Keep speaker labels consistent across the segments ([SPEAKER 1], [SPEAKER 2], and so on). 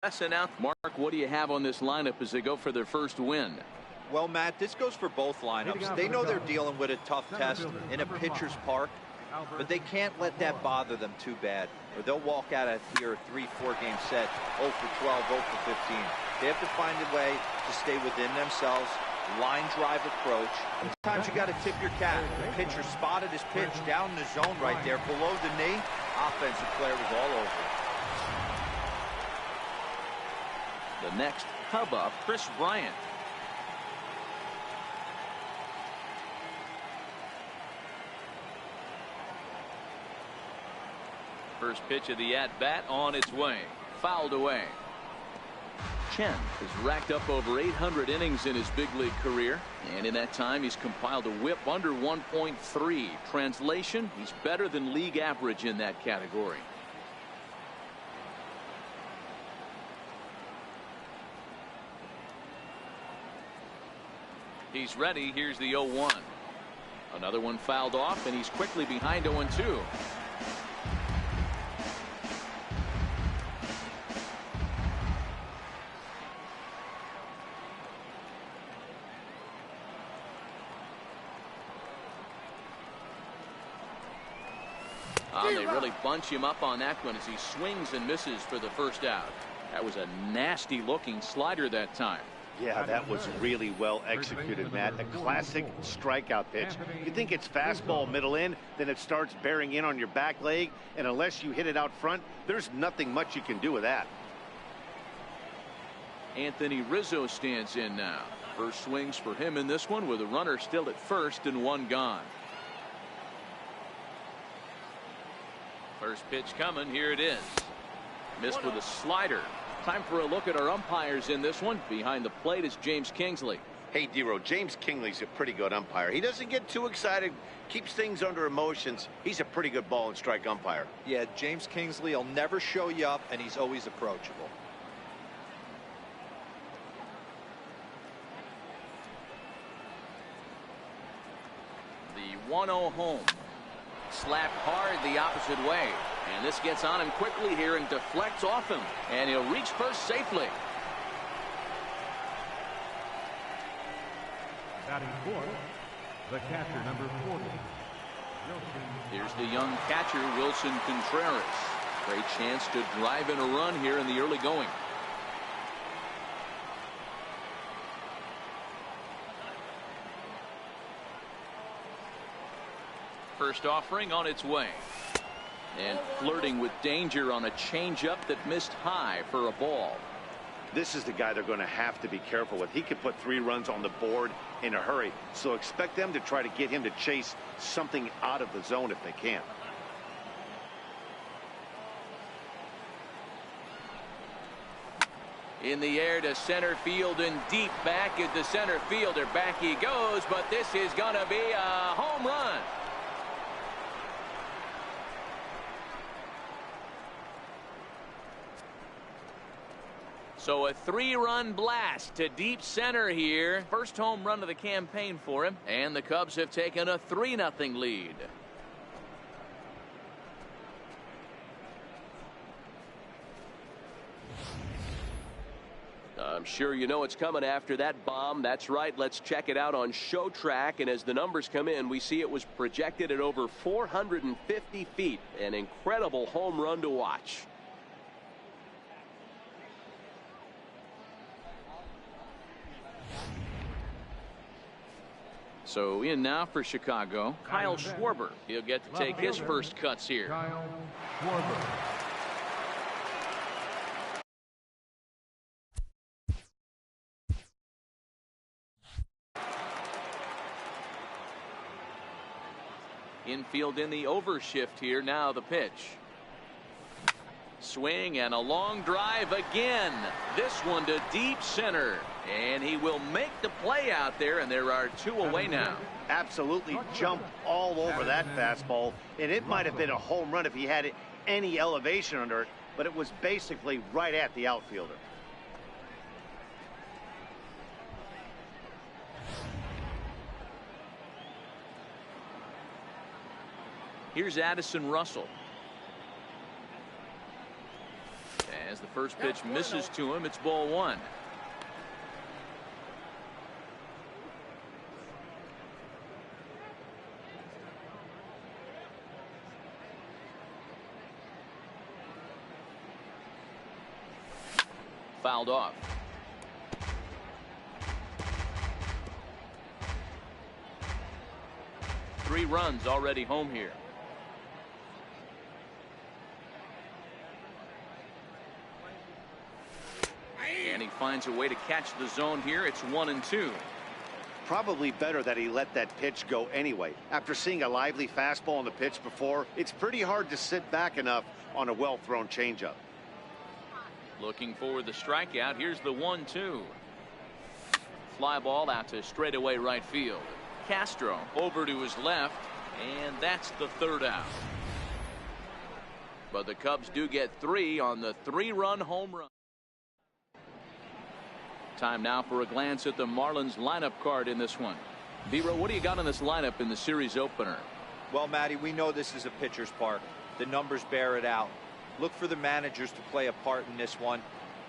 [SPEAKER 1] And now, Mark, what do you have on this lineup as they go for their first win?
[SPEAKER 2] Well, Matt, this goes for both lineups. They know they're dealing with a tough test in a pitcher's park, but they can't let that bother them too bad, or they'll walk out of here a 3-4 game set, 0 for 12, 0 for 15. They have to find a way to stay within themselves, line drive approach. Sometimes you got to tip your cap. The pitcher spotted his pitch down in the zone right there, below the knee. Offensive player was all over it.
[SPEAKER 1] The next Cub up, Chris Bryant. First pitch of the at-bat on its way. Fouled away. Chen has racked up over 800 innings in his big league career, and in that time he's compiled a whip under 1.3. Translation, he's better than league average in that category. He's ready. Here's the 0-1. Another one fouled off, and he's quickly behind 0-2. They really bunch him up on that one as he swings and misses for the first out. That was a nasty looking slider that time.
[SPEAKER 3] Yeah, that was really well executed, Matt. A classic strikeout pitch. You think it's fastball middle in, then it starts bearing in on your back leg, and unless you hit it out front, there's nothing much you can do with that.
[SPEAKER 1] Anthony Rizzo stands in now. First swings for him in this one with a runner still at first and one gone. First pitch coming. Here it is. Missed with a slider. Time for a look at our umpires in this one. Behind the plate is James Kingsley.
[SPEAKER 3] Hey, D-Row, James Kingsley's a pretty good umpire. He doesn't get too excited, keeps things under emotions. He's a pretty good ball and strike umpire.
[SPEAKER 2] Yeah, James Kingsley will never show you up, and he's always approachable.
[SPEAKER 1] The 1-0 home. Slapped hard the opposite way, and this gets on him quickly here and deflects off him, and he'll reach first safely.
[SPEAKER 4] Batting fourth, the catcher, number 40.
[SPEAKER 1] Here's the young catcher, Wilson Contreras. Great chance to drive in a run here in the early going. First offering on its way, and flirting with danger on a changeup that missed high for a ball.
[SPEAKER 3] This is the guy they're going to have to be careful with. He could put 3 runs on the board in a hurry, so expect them to try to get him to chase something out of the zone if they can.
[SPEAKER 1] In the air to center field and deep back at the center fielder. Back he goes, but this is going to be a home run. So a 3-run blast to deep center here. First home run of the campaign for him, and the Cubs have taken a 3-0 lead. I'm sure you know it's coming after that bomb. That's right. Let's check it out on Show Track. And as the numbers come in, we see it was projected at over 450 feet. An incredible home run to watch. So in now for Chicago, Kyle Schwarber. He'll get to take his first cuts here.
[SPEAKER 4] Kyle Schwarber.
[SPEAKER 1] Infield in the overshift here. Now the pitch. Swing and a long drive again. This one to deep center. And he will make the play out there, and there are 2 away now.
[SPEAKER 3] Absolutely jumped all over that fastball, and it might have been a home run if he had any elevation under it, but it was basically right at the outfielder. Here's Addison Russell. As
[SPEAKER 1] As the first pitch misses to him, it's ball one. Fouled off. Three runs already home here. And he finds a way to catch the zone here. It's 1-2.
[SPEAKER 3] Probably better that he let that pitch go anyway. After seeing a lively fastball on the pitch before, it's pretty hard to sit back enough on a well-thrown changeup.
[SPEAKER 1] Looking for the strikeout. Here's the 1-2. Fly ball out to straightaway right field. Castro over to his left, and that's the third out. But the Cubs do get three on the three-run home run. Time now for a glance at the Marlins lineup card in this one. Vero, what do you got on this lineup in the series opener?
[SPEAKER 2] Well, Matty, we know this is a pitcher's park. The numbers bear it out. Look for the managers to play a part in this one.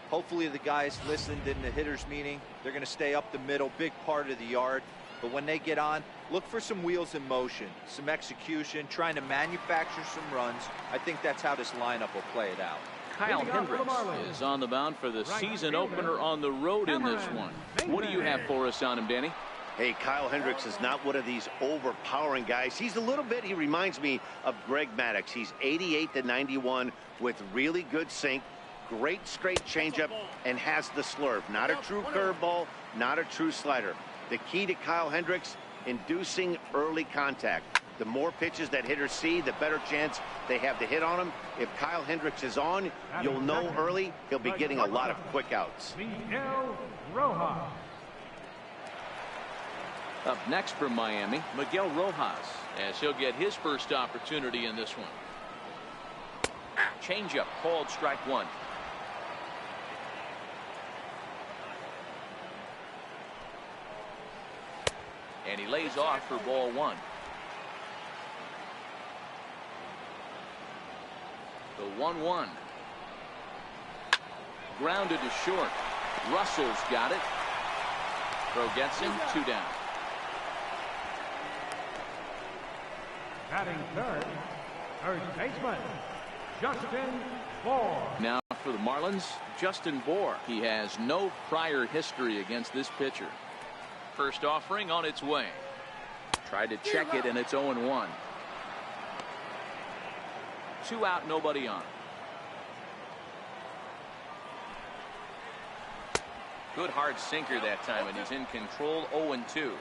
[SPEAKER 2] Hopefully the guys listened in the hitters meeting. They're going to stay up the middle, big part of the yard. But when they get on, look for some wheels in motion, some execution, trying to manufacture some runs. I think that's how this lineup will play it out.
[SPEAKER 1] Kyle Hendricks is on the mound for the season opener on the road in this one. What do you have for us on him, Danny?
[SPEAKER 3] Hey, Kyle Hendricks is not one of these overpowering guys. He's a little bit, he reminds me of Greg Maddux. He's 88-91 with really good sink, great straight changeup, and has the slurve. Not a true curveball, not a true slider. The key to Kyle Hendricks, inducing early contact. The more pitches that hitters see, the better chance they have to hit on him. If Kyle Hendricks is on, you'll know early he'll be getting a lot of quick outs.
[SPEAKER 4] Miguel Rojas.
[SPEAKER 1] Up next from Miami, Miguel Rojas, as he'll get his first opportunity in this one. Changeup called strike one. And he lays off for ball one. The 1-1. Grounded to short. Russell's got it. Throw gets him, 2 down.
[SPEAKER 4] Batting third baseman, Justin Bour.
[SPEAKER 1] Now for the Marlins, Justin Bour. He has no prior history against this pitcher. First offering on its way. Tried to check it, and it's 0-1. 2 out, nobody on. Good hard sinker that time, and he's in control. 0-2.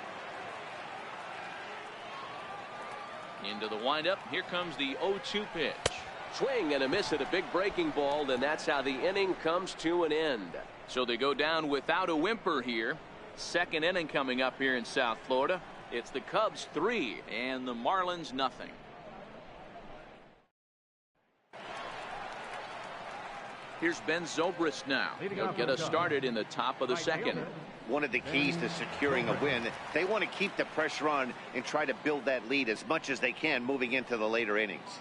[SPEAKER 1] Into the windup. Here comes the 0-2 pitch.
[SPEAKER 5] Swing and a miss at a big breaking ball, and that's how the inning comes to an end.
[SPEAKER 1] So they go down without a whimper here. Second inning coming up here in South Florida. It's the Cubs 3 and the Marlins nothing. Here's Ben Zobrist now. He'll get us started in the top of the second.
[SPEAKER 3] One of the keys to securing a win, they want to keep the pressure on and try to build that lead as much as they can moving into the later innings.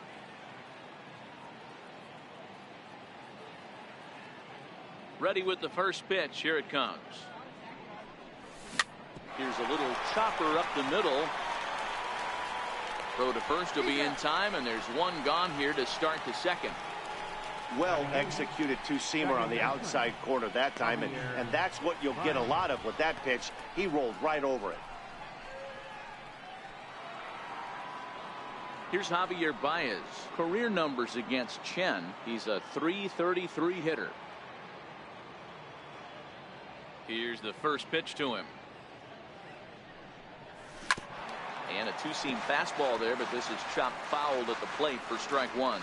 [SPEAKER 1] Ready with the first pitch. Here it comes. Here's a little chopper up the middle. Throw to first will be in time, and there's one gone here to start the second.
[SPEAKER 3] Well executed two-seamer on the outside corner that time, and that's what you'll get a lot of with that pitch. He rolled right over it.
[SPEAKER 1] Here's Javier Baez. Career numbers against Chen. He's a .333 hitter. Here's the first pitch to him. And a two-seam fastball there, but this is chopped fouled at the plate for strike one.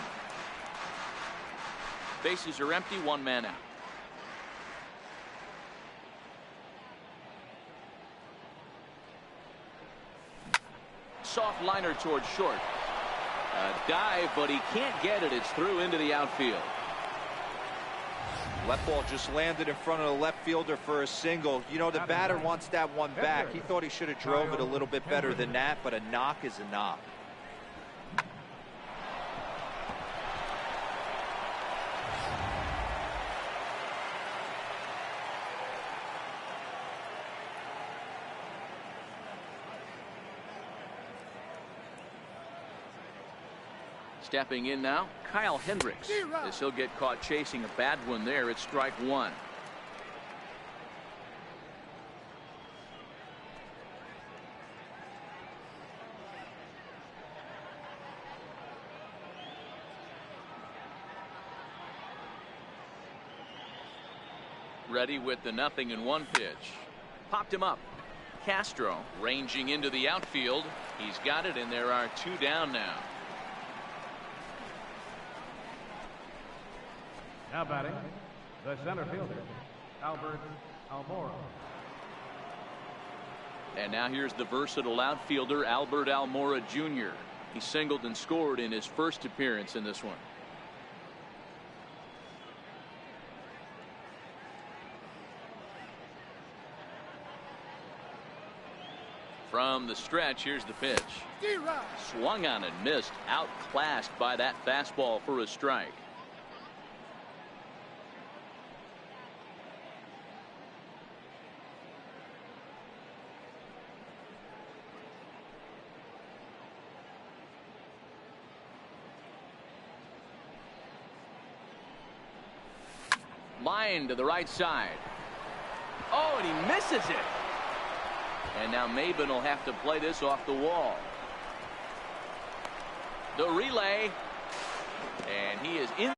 [SPEAKER 1] Bases are empty, one man out. Soft liner towards short. A dive, but he can't get it. It's through into the outfield.
[SPEAKER 2] Left ball just landed in front of the left fielder for a single. You know, the batter wants that one back. He thought he should have drove it a little bit better than that, but a knock is a knock.
[SPEAKER 1] Stepping in now, Kyle Hendricks. As he'll get caught chasing a bad one there, it's strike one. Ready with the 0-1 pitch. Popped him up. Castro ranging into the outfield. He's got it, and there are 2 down now.
[SPEAKER 4] Now batting, the center fielder, Albert Almora.
[SPEAKER 1] And now here's the versatile outfielder, Albert Almora Jr. He singled and scored in his first appearance in this one. From the stretch, here's the pitch. Swung on and missed, outclassed by that fastball for a strike. Line to the right side. Oh, and he misses it. And now Maben will have to play this off the wall. The relay. And he is in.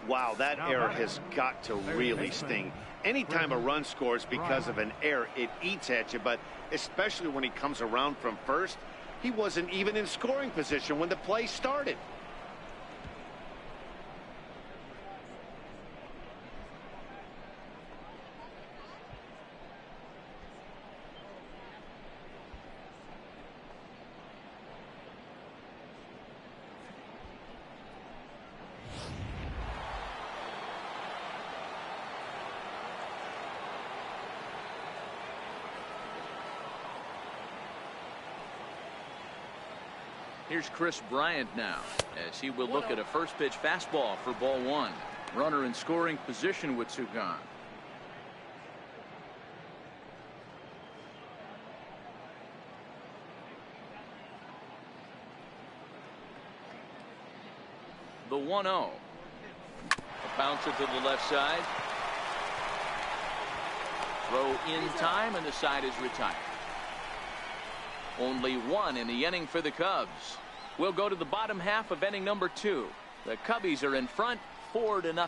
[SPEAKER 3] Wow, that error has got to really sting. Anytime a run scores because of an error, it eats at you, but especially when he comes around from first, he wasn't even in scoring position when the play started.
[SPEAKER 1] Here's Chris Bryant now, as he will look at a first pitch fastball for ball one. Runner in scoring position with two gone. The 1-0. A bouncer to the left side. Throw in time, and the side is retired. Only one in the inning for the Cubs. We'll go to the bottom half of inning number 2. The Cubbies are in front 4-0.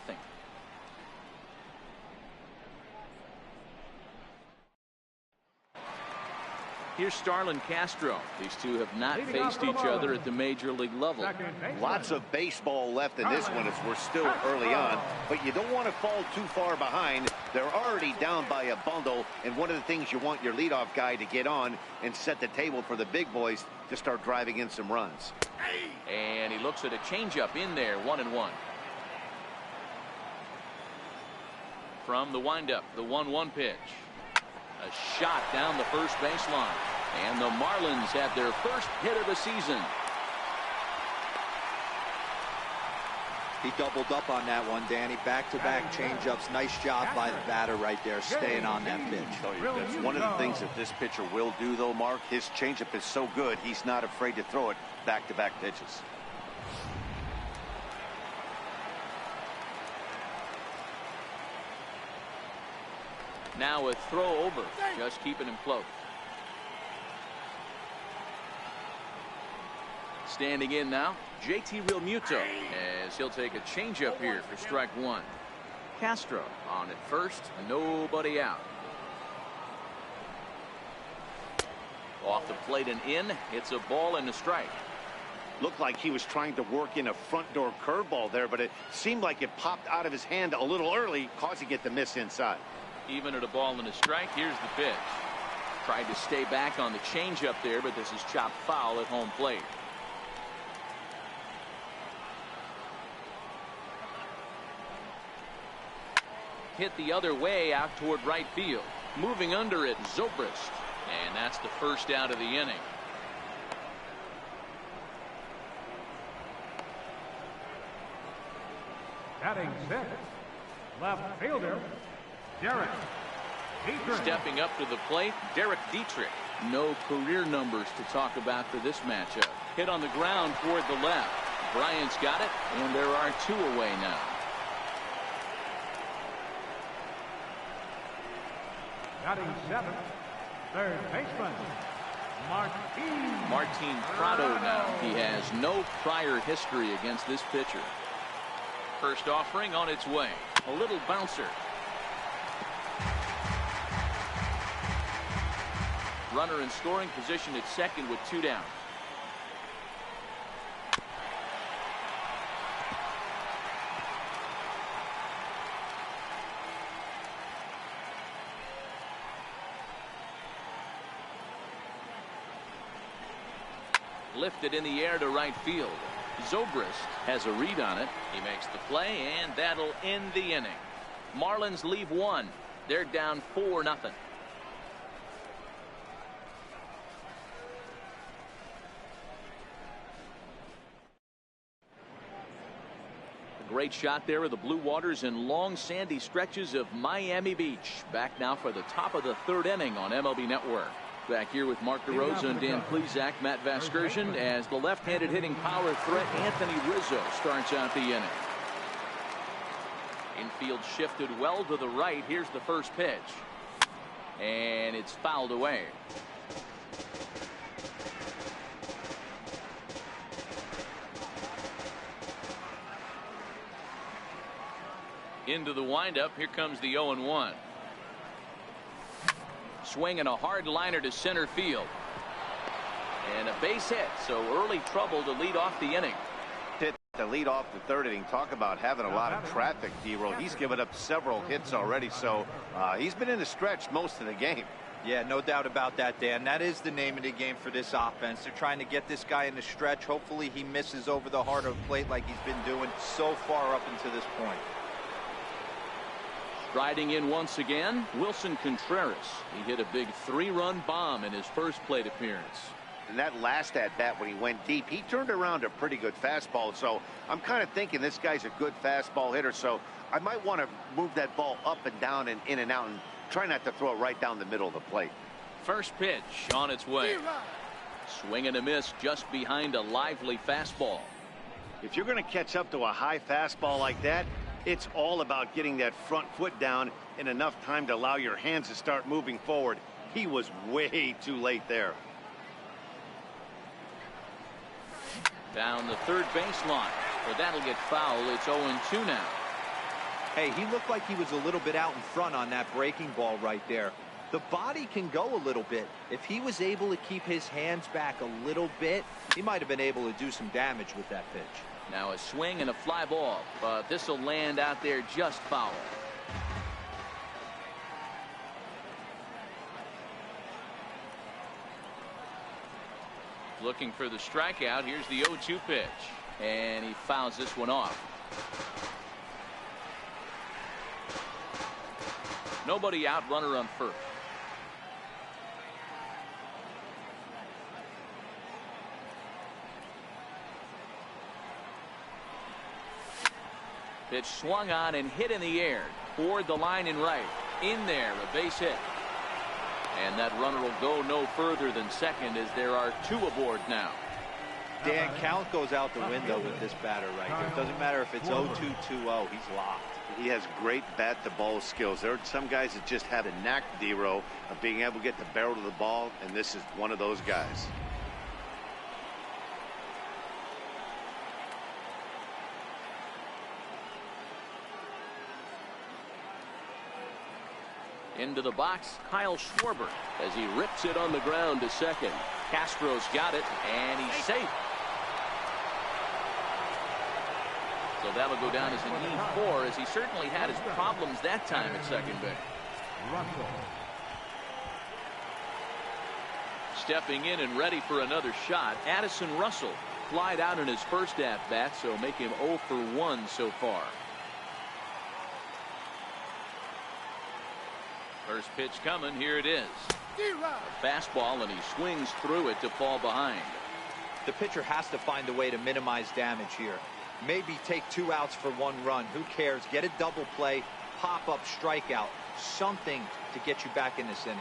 [SPEAKER 1] Here's Starlin Castro. These two have not faced each other at the major league level.
[SPEAKER 3] Lots of baseball left in this one as we're still early on, but you don't want to fall too far behind. They're already down by a bundle, and one of the things you want your leadoff guy to get on and set the table for the big boys to start driving in some runs.
[SPEAKER 1] And he looks at a changeup in there, 1-1. From the windup, the 1-1 pitch. A shot down the first baseline. And the Marlins have their first hit of the season.
[SPEAKER 2] He doubled up on that one, Danny. Back-to-back changeups. Nice job by the batter right there, staying on that pitch.
[SPEAKER 3] That's one of the things that this pitcher will do, though, Mark. His changeup is so good, he's not afraid to throw it back-to-back pitches.
[SPEAKER 1] Now a throw over, just keeping him close. Standing in now, JT Realmuto, as he'll take a changeup here for strike one. Castro on at first, nobody out. Off the plate and in, it's a ball and a strike.
[SPEAKER 3] Looked like he was trying to work in a front door curveball there, but it seemed like it popped out of his hand a little early, causing it to miss inside.
[SPEAKER 1] Even at a ball and a strike, here's the pitch. Tried to stay back on the changeup there, but this is chopped foul at home plate. Hit the other way out toward right field. Moving under it, Zobrist. And that's the first out of the inning.
[SPEAKER 4] Batting sixth, left fielder, Derek Dietrich.
[SPEAKER 1] Stepping up to the plate, Derek Dietrich. No career numbers to talk about for this matchup. Hit on the ground toward the left. Bryant's got it, and there are two away now.
[SPEAKER 4] Batting seventh, third baseman,
[SPEAKER 1] Martin Prado now. He has no prior history against this pitcher. First offering on its way. A little bouncer. Runner in scoring position at second with two down. Lifted in the air to right field. Zobrist has a read on it. He makes the play, and that'll end the inning. Marlins leave one. They're down 4-0. A great shot there of the blue waters and long sandy stretches of Miami Beach. Back now for the top of the third inning on MLB Network. Back here with Mark DeRosa and Dan Plesac, Matt Vasgersian, as the left-handed hitting power threat Anthony Rizzo starts out the inning. Infield shifted well to the right. Here's the first pitch. And it's fouled away. Into the windup. Here comes the 0-1. Swinging a hard liner to center field. And a base hit, so early trouble to lead off the inning.
[SPEAKER 3] Hit to lead off the third inning. Talk about having a lot of traffic, D-Roll. He's given up several hits already, so he's been in the stretch most of the game.
[SPEAKER 2] Yeah, no doubt about that, Dan. That is the name of the game for this offense. They're trying to get this guy in the stretch. Hopefully he misses over the heart of the plate like he's been doing so far up until this point.
[SPEAKER 1] Riding in once again, Wilson Contreras. He hit a big 3-run bomb in his first plate appearance.
[SPEAKER 3] And that last at bat when he went deep, he turned around a pretty good fastball. So I'm kind of thinking this guy's a good fastball hitter. So I might want to move that ball up and down and in and out and try not to throw it right down the middle of the plate.
[SPEAKER 1] First pitch on its way. Swing and a miss just behind a lively fastball.
[SPEAKER 3] If you're going to catch up to a high fastball like that, it's all about getting that front foot down in enough time to allow your hands to start moving forward. He was way too late there.
[SPEAKER 1] Down the third baseline, but that'll get foul. It's 0-2 now.
[SPEAKER 2] Hey, he looked like he was a little bit out in front on that breaking ball right there. The body can go a little bit. If he was able to keep his hands back a little bit, he might have been able to do some damage with that pitch.
[SPEAKER 1] Now a swing and a fly ball, but this will land out there just foul. Looking for the strikeout. Here's the 0-2 pitch, and he fouls this one off. Nobody out, runner on first. Pitch swung on and hit in the air toward the line and right. In there, a base hit. And that runner will go no further than second as there are 2 aboard now.
[SPEAKER 2] Dan, count goes out the window with this batter right here. It doesn't matter if it's 0-2, 2-0. He's locked.
[SPEAKER 3] He has great bat-to-ball skills. There are some guys that just have a knack, D-Row, of being able to get the barrel of the ball, and this is one of those guys.
[SPEAKER 1] Into the box, Kyle Schwarber as he rips it on the ground to second. Castro's got it, and he's safe. So that'll go down as an E4, as he certainly had his problems that time at second base. Stepping in and ready for another shot, Addison Russell flied out in his first at-bat, so make him 0 for 1 so far. First pitch coming. Here it is. A fastball, and he swings through it to fall behind.
[SPEAKER 2] The pitcher has to find a way to minimize damage here. Maybe take 2 outs for 1 run. Who cares? Get a double play, pop up, strikeout, something to get you back in this inning.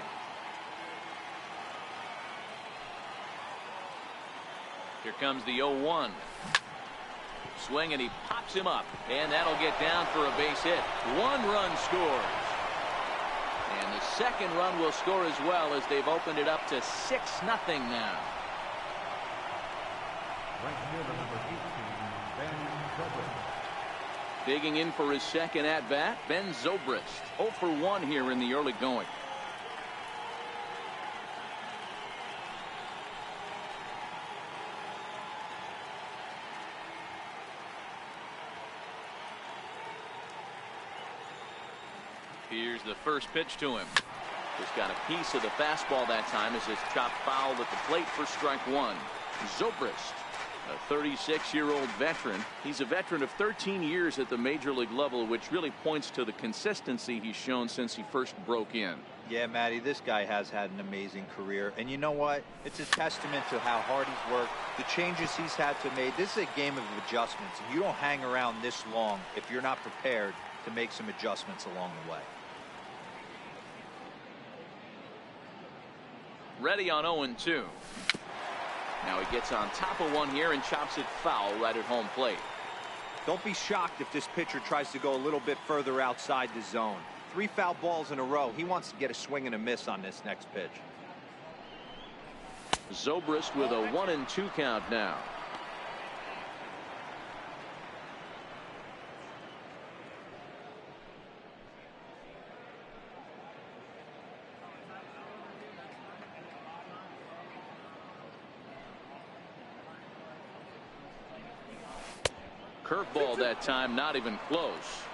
[SPEAKER 1] Here comes the 0-1. Swing, and he pops him up, and that'll get down for a base hit. 1 run scores. And the second run will score as well, as they've opened it up to 6-0 now. Digging in for his second at-bat, Ben Zobrist. 0 for 1 here in the early going. Here's the first pitch to him. Just got a piece of the fastball that time as it's chopped foul at the plate for strike 1. Zobrist, a 36-year-old veteran. He's a veteran of 13 years at the major league level, which really points to the consistency he's shown since he first broke in.
[SPEAKER 2] Yeah, Matty, this guy has had an amazing career. And you know what? It's a testament to how hard he's worked, the changes he's had to make. This is a game of adjustments. And you don't hang around this long if you're not prepared to make some adjustments along the way.
[SPEAKER 1] Ready on 0-2. Now he gets on top of one here and chops it foul right at home plate.
[SPEAKER 2] Don't be shocked if this pitcher tries to go a little bit further outside the zone. 3 foul balls in a row. He wants to get a swing and a miss on this next pitch.
[SPEAKER 1] Zobrist with a 1-2 count now. Curveball that time, not even close.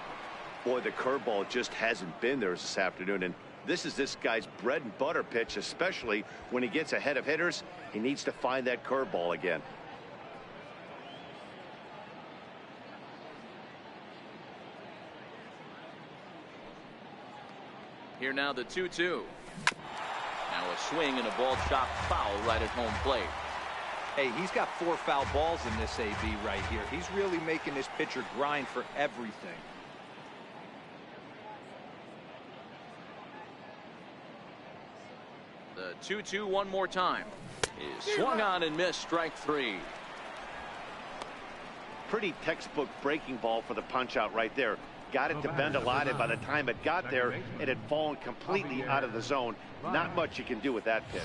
[SPEAKER 3] Boy, the curveball just hasn't been there this afternoon, and this is this guy's bread and butter pitch, especially when he gets ahead of hitters. He needs to find that curveball again.
[SPEAKER 1] Here now the 2-2. Now a swing and a ball chopped foul right at home plate.
[SPEAKER 2] Hey, he's got 4 foul balls in this AB right here. He's really making this pitcher grind for everything.
[SPEAKER 1] The 2-2 one more time. Is swung on and missed, strike 3.
[SPEAKER 3] Pretty textbook breaking ball for the punch out right there. Got it to bend a lot, and by the time it got there, it had fallen completely out of the zone. Not much you can do with that pitch.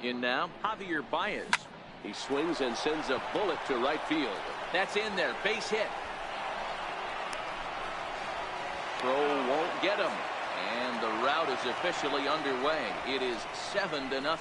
[SPEAKER 1] In now, Javier Baez.
[SPEAKER 5] He swings and sends a bullet to right field.
[SPEAKER 1] That's in there, base hit. Throw won't get him. And the route is officially underway. It is 7-0.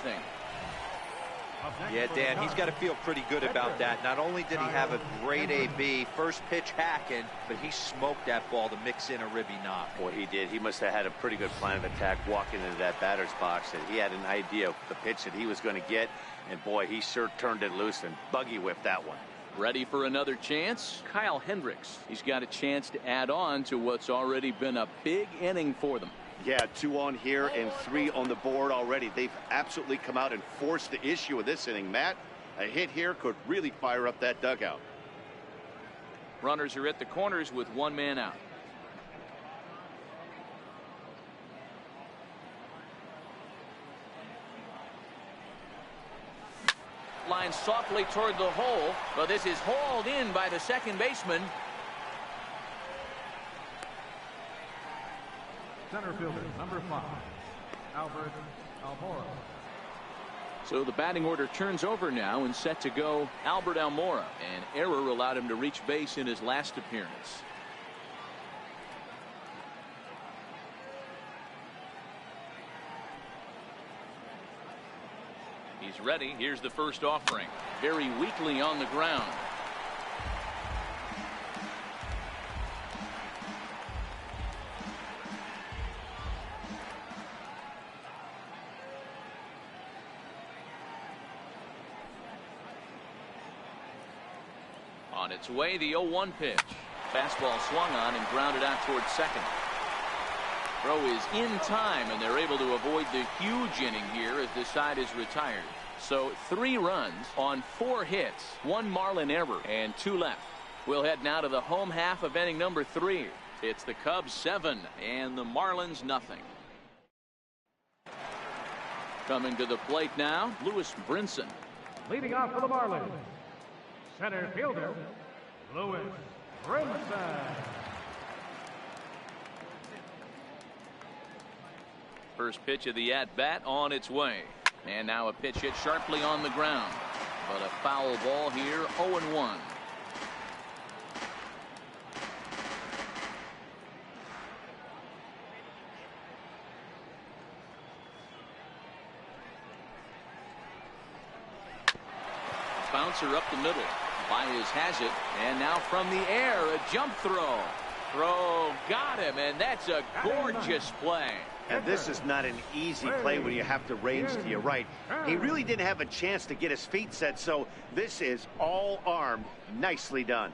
[SPEAKER 2] Yeah, Dan, he's got to feel pretty good about that. Not only did he have a great AB, first pitch hacking, but he smoked that ball to mix in a ribby knock.
[SPEAKER 3] Boy, he did. He must have had a pretty good plan of attack walking into that batter's box, and he had an idea of the pitch that he was going to get, and boy, he sure turned it loose and buggy whipped that one.
[SPEAKER 1] Ready for another chance? Kyle Hendricks. He's got a chance to add on to what's already been a big inning for them.
[SPEAKER 3] Yeah, 2 on here and 3 on the board already. They've absolutely come out and forced the issue of this inning, Matt. A hit here could really fire up that dugout.
[SPEAKER 1] Runners are at the corners with 1 man out. Line softly toward the hole, but this is hauled in by the second baseman.
[SPEAKER 4] Center fielder, number 5, Albert Almora.
[SPEAKER 1] So the batting order turns over now and set to go Albert Almora. An error allowed him to reach base in his last appearance. He's ready. Here's the first offering. Very weakly on the ground. On its way, the 0-1 pitch. Fastball swung on and grounded out towards second. Throw is in time, and they're able to avoid the huge inning here as the side is retired. So 3 runs on 4 hits, 1 Marlin error, and 2 left. We'll head now to the home half of inning number 3. It's the Cubs 7 and the Marlins nothing. Coming to the plate now, Lewis Brinson.
[SPEAKER 4] Leading off for the Marlins, center fielder, Lewis Brinson.
[SPEAKER 1] First pitch of the at-bat on its way. And now a pitch hit sharply on the ground. But a foul ball here, 0-1. Bouncer up the middle. Baez has it, and now from the air, a jump throw. Throw got him, and that's a gorgeous play.
[SPEAKER 3] And this is not an easy play when you have to range to your right. He really didn't have a chance to get his feet set, so this is all armed. Nicely done.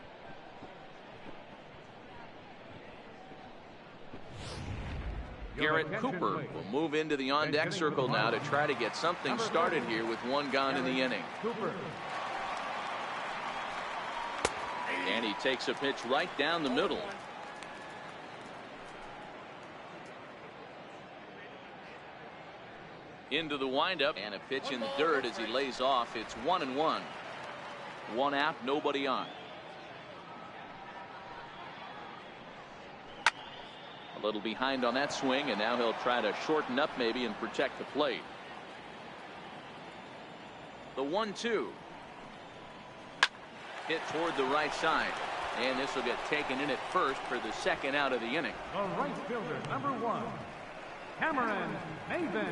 [SPEAKER 1] Garrett Cooper will move into the on-deck circle now to try to get something started here with 1 gone in the inning. And he takes a pitch right down the middle. Into the windup, and a pitch in the dirt as he lays off. It's 1-1. 1 out, nobody on. A little behind on that swing, and now he'll try to shorten up maybe and protect the plate. The 1-2. Hit toward the right side, and this will get taken in at first for the second out of the inning.
[SPEAKER 4] The right fielder, number 1, Cameron Maven.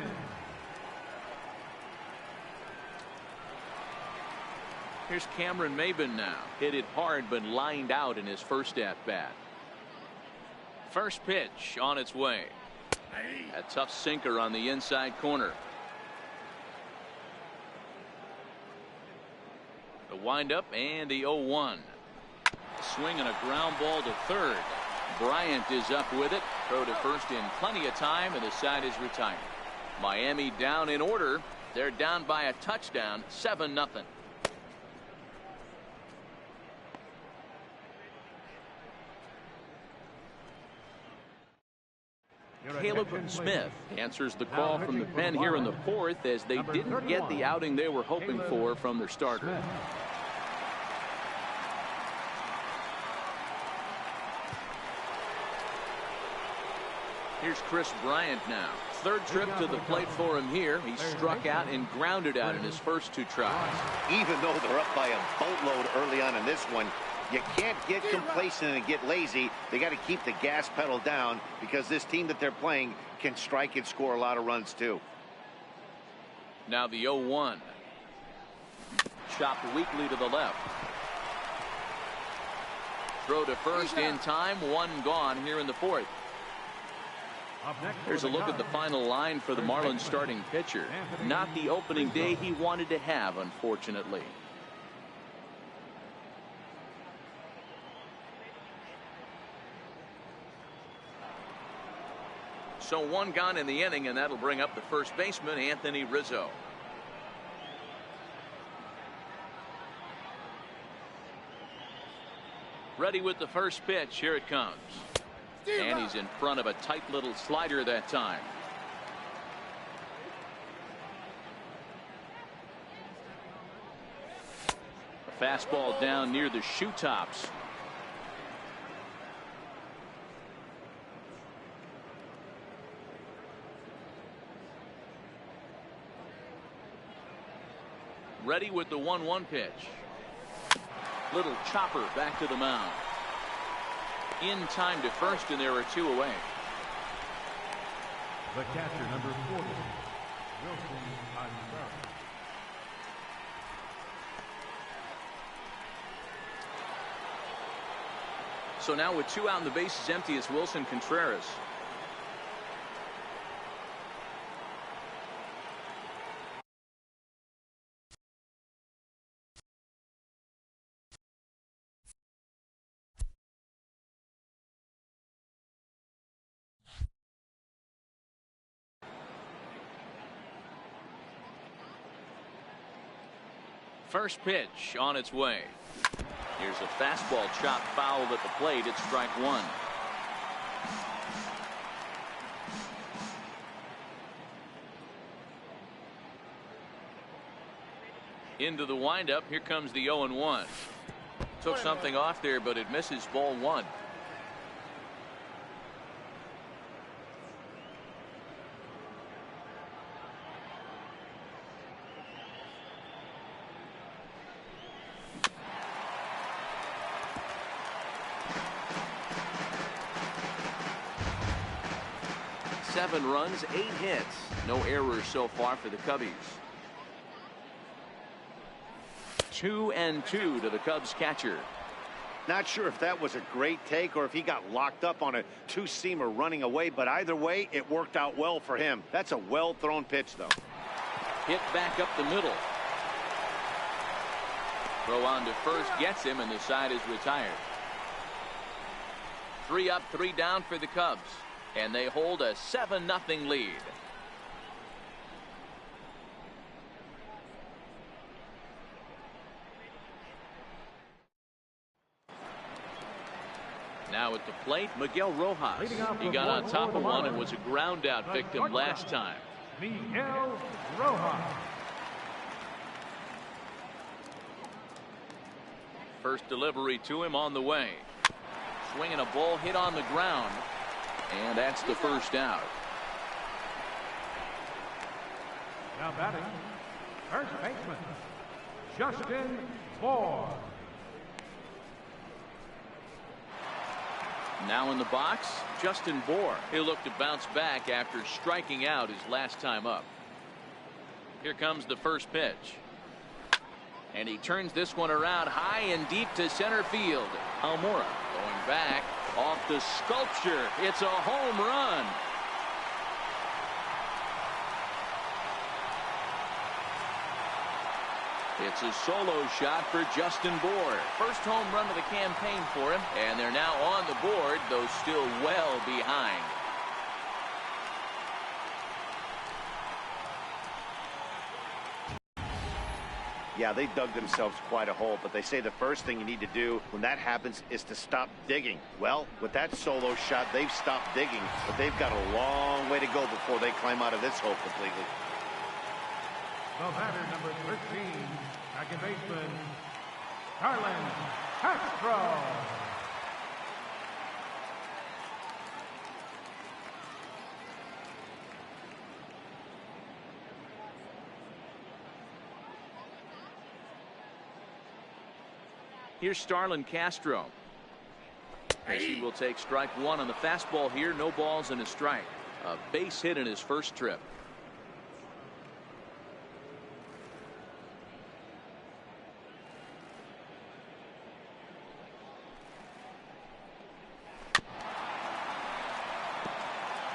[SPEAKER 1] Here's Cameron Maven now. Hit it hard but lined out in his first at-bat. First pitch on its way. A tough sinker on the inside corner. The windup and the 0-1. Swing and a ground ball to third. Bryant is up with it. Throw to first in plenty of time, and the side is retired. Miami down in order. They're down by a touchdown, 7-0. Caleb Smith answers the call from the pen here in the fourth, as they didn't get the outing they were hoping for from their starter. Here's Chris Bryant now. Third trip to the plate for him here. He struck out and grounded out in his first 2 tries.
[SPEAKER 3] Even though they're up by a boatload early on in this one, you can't get complacent and get lazy. They got to keep the gas pedal down, because this team that they're playing can strike and score a lot of runs too.
[SPEAKER 1] Now the 0-1. Chopped weakly to the left. Throw to first in time. 1 gone here in the fourth. Here's a look at the final line for the Marlins starting pitcher. Not the opening day he wanted to have, unfortunately. So 1 gone in the inning, and that'll bring up the first baseman, Anthony Rizzo. Ready with the first pitch. Here it comes. And he's in front of a tight little slider that time. A fastball down near the shoe tops. Ready with the 1-1 pitch. Little chopper back to the mound. In time to first, and there are 2 away.
[SPEAKER 4] The catcher, number 40, Wilson Contreras.
[SPEAKER 1] So now with 2 out and the bases empty, it's Wilson Contreras. First pitch on its way. Here's a fastball chopped foul at the plate. It's strike 1. Into the windup. Here comes the 0-1. Took something off there, but it misses. Ball 1. Seven runs, 8 hits. No errors so far for the Cubbies. 2-2 to the Cubs catcher.
[SPEAKER 3] Not sure if that was a great take or if he got locked up on a 2-seamer running away, but either way, it worked out well for him. That's a well-thrown pitch, though.
[SPEAKER 1] Hit back up the middle. Throw on to first, gets him, and the side is retired. 3 up, 3 down for the Cubs. And they hold a 7-0 lead. Now at the plate, Miguel Rojas. He got on top of one and was a ground out victim last time.
[SPEAKER 4] Miguel Rojas.
[SPEAKER 1] First delivery to him on the way. Swinging a ball hit on the ground. And that's the first out.
[SPEAKER 4] Now batting, first baseman, Justin Bour.
[SPEAKER 1] Now in the box, Justin Bour. He'll look to bounce back after striking out his last time up. Here comes the first pitch. And he turns this one around high and deep to center field. Almora going back off the sculpture. It's a home run. It's a solo shot for Justin Bour. First home run of the campaign for him, and they're now on the board, though still well behind.
[SPEAKER 3] Yeah, they dug themselves quite a hole, but they say the first thing you need to do when that happens is to stop digging. Well, with that solo shot, they've stopped digging, but they've got a long way to go before they climb out of this hole completely.
[SPEAKER 4] The batter, number 13, second baseman, Starlin Castro.
[SPEAKER 1] Here's Starlin Castro. As he will take strike one on the fastball here. No balls and a strike. A base hit in his first trip.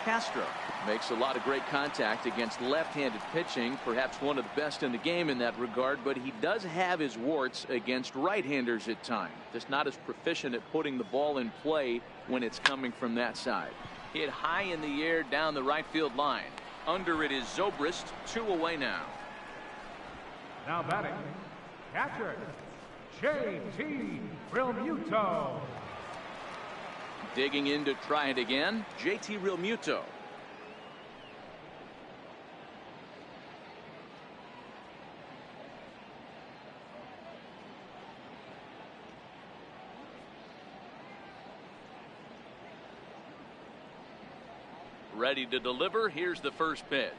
[SPEAKER 1] Castro makes a lot of great contact against left-handed pitching, perhaps one of the best in the game in that regard, but he does have his warts against right-handers at times. Just not as proficient at putting the ball in play when it's coming from that side. Hit high in the air down the right field line. Under it is Zobrist, 2 away now.
[SPEAKER 4] Now batting, catcher, J.T. Realmuto.
[SPEAKER 1] Digging in to try it again, J.T. Realmuto. Ready to deliver. Here's the first pitch.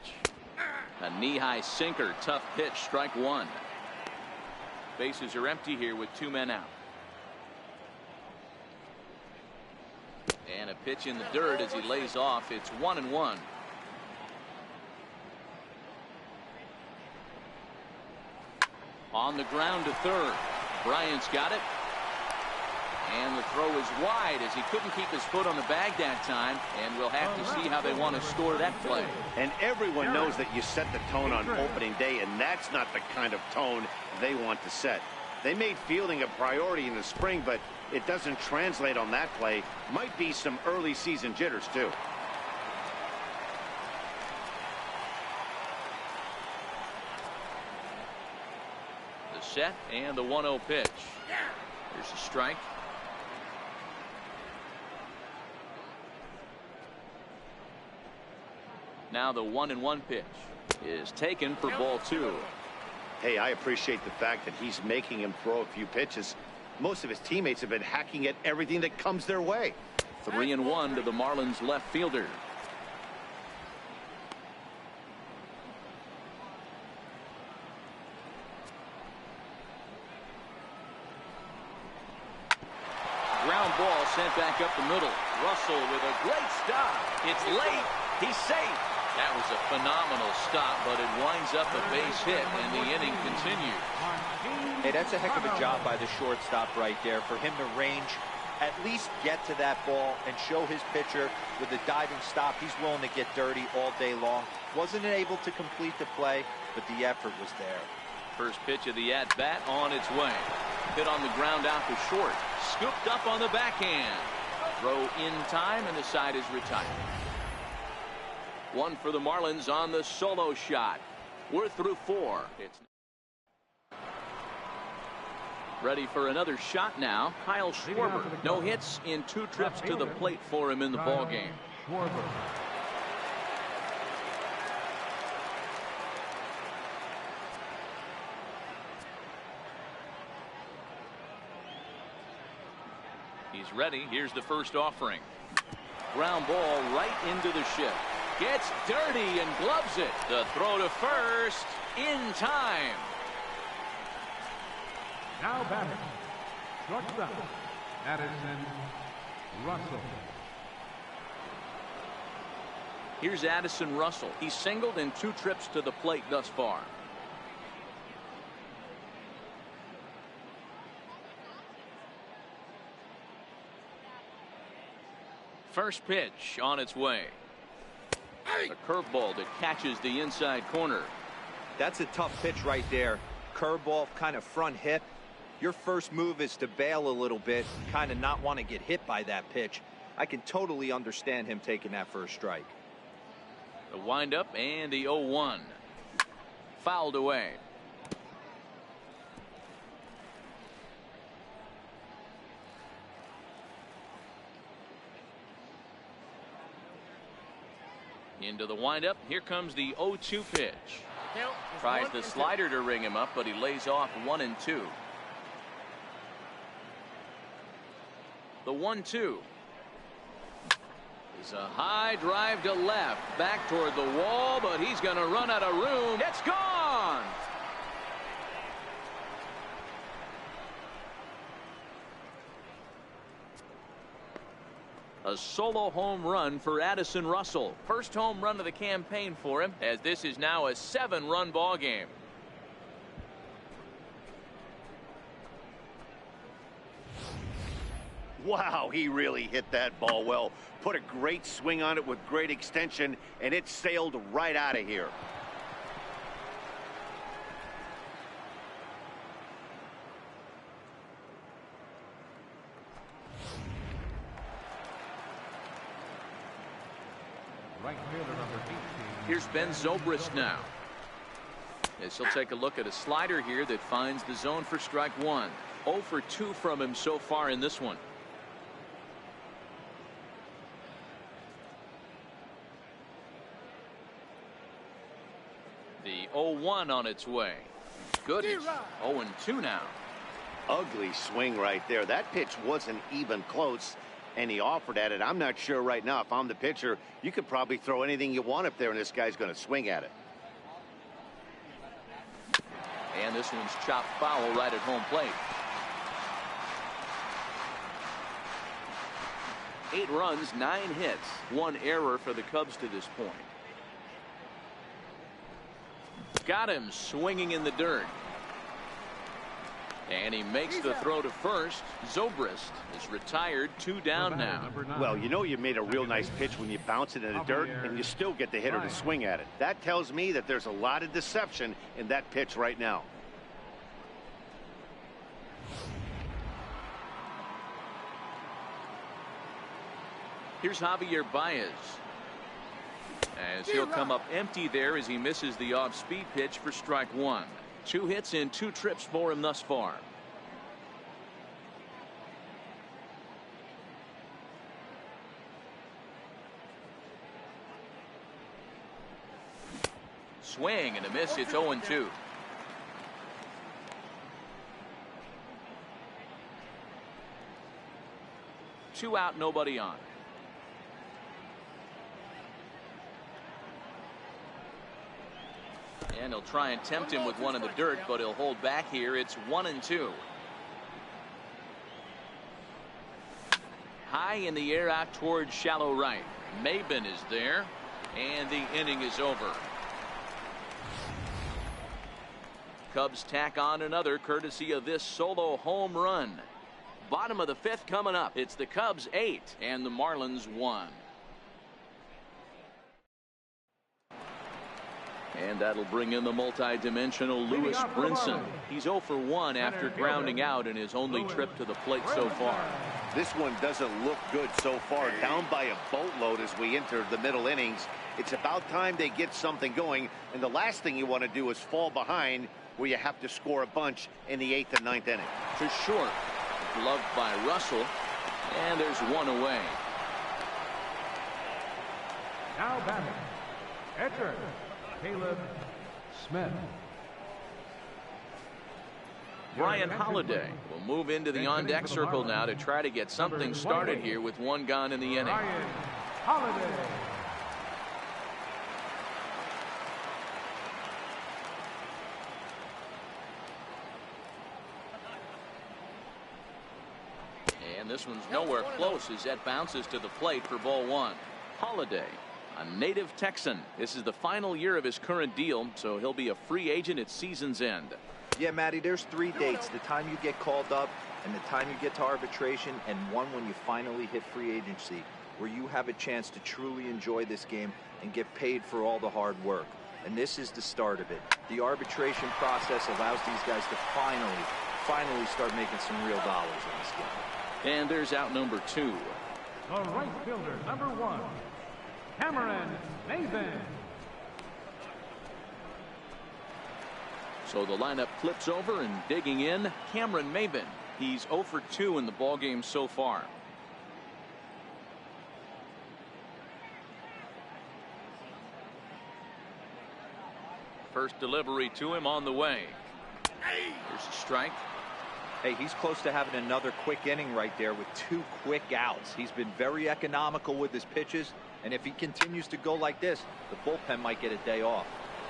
[SPEAKER 1] A knee-high sinker. Tough pitch. Strike one. Bases are empty here with 2 men out. And a pitch in the dirt as he lays off. It's 1-1. On the ground to third. Bryant's got it. And the throw is wide as he couldn't keep his foot on the bag that time. And we'll have to see how they want to score that play.
[SPEAKER 3] And everyone knows that you set the tone on opening day, and that's not the kind of tone they want to set. They made fielding a priority in the spring, but it doesn't translate on that play. Might be some early season jitters, too.
[SPEAKER 1] The set and the 1-0 pitch. Here's a strike. Now the 1-1 pitch is taken for ball 2.
[SPEAKER 3] Hey, I appreciate the fact that he's making him throw a few pitches. Most of his teammates have been hacking at everything that comes their way.
[SPEAKER 1] 3-1 to the Marlins left fielder. Ground ball sent back up the middle. Russell with a great stop. It's late. He's safe. That was a phenomenal stop, but it winds up a base hit, and the inning continues.
[SPEAKER 2] Hey, that's a heck of a job by the shortstop right there for him to range, at least get to that ball and show his pitcher with a diving stop. He's willing to get dirty all day long. Wasn't able to complete the play, but the effort was there.
[SPEAKER 1] First pitch of the at-bat on its way. Hit on the ground out to short. Scooped up on the backhand. Throw in time, and the side is retired. One for the Marlins on the solo shot. We're through 4. It's ready for another shot now. Kyle Schwarber. No hits in 2 trips to the plate for him in the ball game. He's ready. Here's the first offering. Ground ball right into the shift. Gets dirty and gloves it. The throw to first in time.
[SPEAKER 4] Now batting, shortstop, Madison Russell.
[SPEAKER 1] Here's Addison Russell. He's singled in 2 trips to the plate thus far. First pitch on its way. A curveball that catches the inside corner.
[SPEAKER 2] That's a tough pitch right there. Curveball, kind of front hip. Your first move is to bail a little bit, kind of not want to get hit by that pitch. I can totally understand him taking that for a strike.
[SPEAKER 1] The windup and the 0-1. Fouled away. Into the windup. Here comes the 0-2 pitch. Tries the slider to ring him up, but he lays off 1-2. The 1-2 is a high drive to left, back toward the wall, but he's going to run out of room. It's gone. A solo home run for Addison Russell. First home run of the campaign for him, as this is now a 7-run ball game.
[SPEAKER 3] Wow, he really hit that ball well. Put a great swing on it with great extension, and it sailed right out of here.
[SPEAKER 4] Right fielder number 18.
[SPEAKER 1] Here's Ben Zobrist now. As he'll take a look at a slider here that finds the zone for strike 1. 0 for 2 from him so far in this one. The 0-1 on its way. Good. 0-2 now.
[SPEAKER 3] Ugly swing right there. That pitch wasn't even close, and he offered at it. I'm not sure right now, if I'm the pitcher, you could probably throw anything you want up there, and this guy's going to swing at it.
[SPEAKER 1] And this one's chopped foul right at home plate. 8 runs, 9 hits, 1 error for the Cubs to this point. Got him swinging in the dirt. And he makes the throw to first. Zobrist is retired, 2 down now.
[SPEAKER 3] Well, you know you made a real nice pitch when you bounce it in the dirt and you still get the hitter to swing at it. That tells me that there's a lot of deception in that pitch right now.
[SPEAKER 1] Here's Javier Baez. As he'll come up empty there as he misses the off-speed pitch for strike 1. 2 hits in 2 trips for him thus far. Swing and a miss. It's 0-2. Two out, nobody on. And he'll try and tempt him with one in the dirt, but he'll hold back here. It's 1-2. High in the air out towards shallow right. Maben is there, and the inning is over. Cubs tack on another courtesy of this solo home run. Bottom of the 5th coming up. It's the Cubs 8 and the Marlins 1. And that'll bring in the multi-dimensional Lewis Brinson. He's 0 for 1 after grounding out in his only trip to the plate so far.
[SPEAKER 3] This one doesn't look good so far. Down by a boatload as we enter the middle innings. It's about time they get something going. And the last thing you want to do is fall behind where you have to score a bunch in the 8th and 9th inning.
[SPEAKER 1] To short. Gloved by Russell. And there's one away.
[SPEAKER 4] Now batting, catcher Caleb Smith.
[SPEAKER 1] Brian Holiday will move into the on-deck circle now to try to get something started here with 1 gone in the inning.
[SPEAKER 4] Brian Holiday.
[SPEAKER 1] And And this one's nowhere close as that bounces to the plate for ball one. Holiday, a native Texan. This is the final year of his current deal, so he'll be a free agent at season's end.
[SPEAKER 2] Yeah, Matty, there's 3 dates: the time you get called up, and the time you get to arbitration, and one when you finally hit free agency, where you have a chance to truly enjoy this game and get paid for all the hard work. And this is the start of it. The arbitration process allows these guys to finally start making some real dollars in this game.
[SPEAKER 1] And there's out number 2.
[SPEAKER 4] The right fielder, number 1, Cameron Maven.
[SPEAKER 1] So the lineup flips over, and digging in, Cameron Maven. He's 0 for 2 in the ballgame so far. First delivery to him on the way. Here's a strike.
[SPEAKER 2] Hey, he's close to having another quick inning right there with 2 quick outs. He's been very economical with his pitches, and if he continues to go like this, the bullpen might get a day off.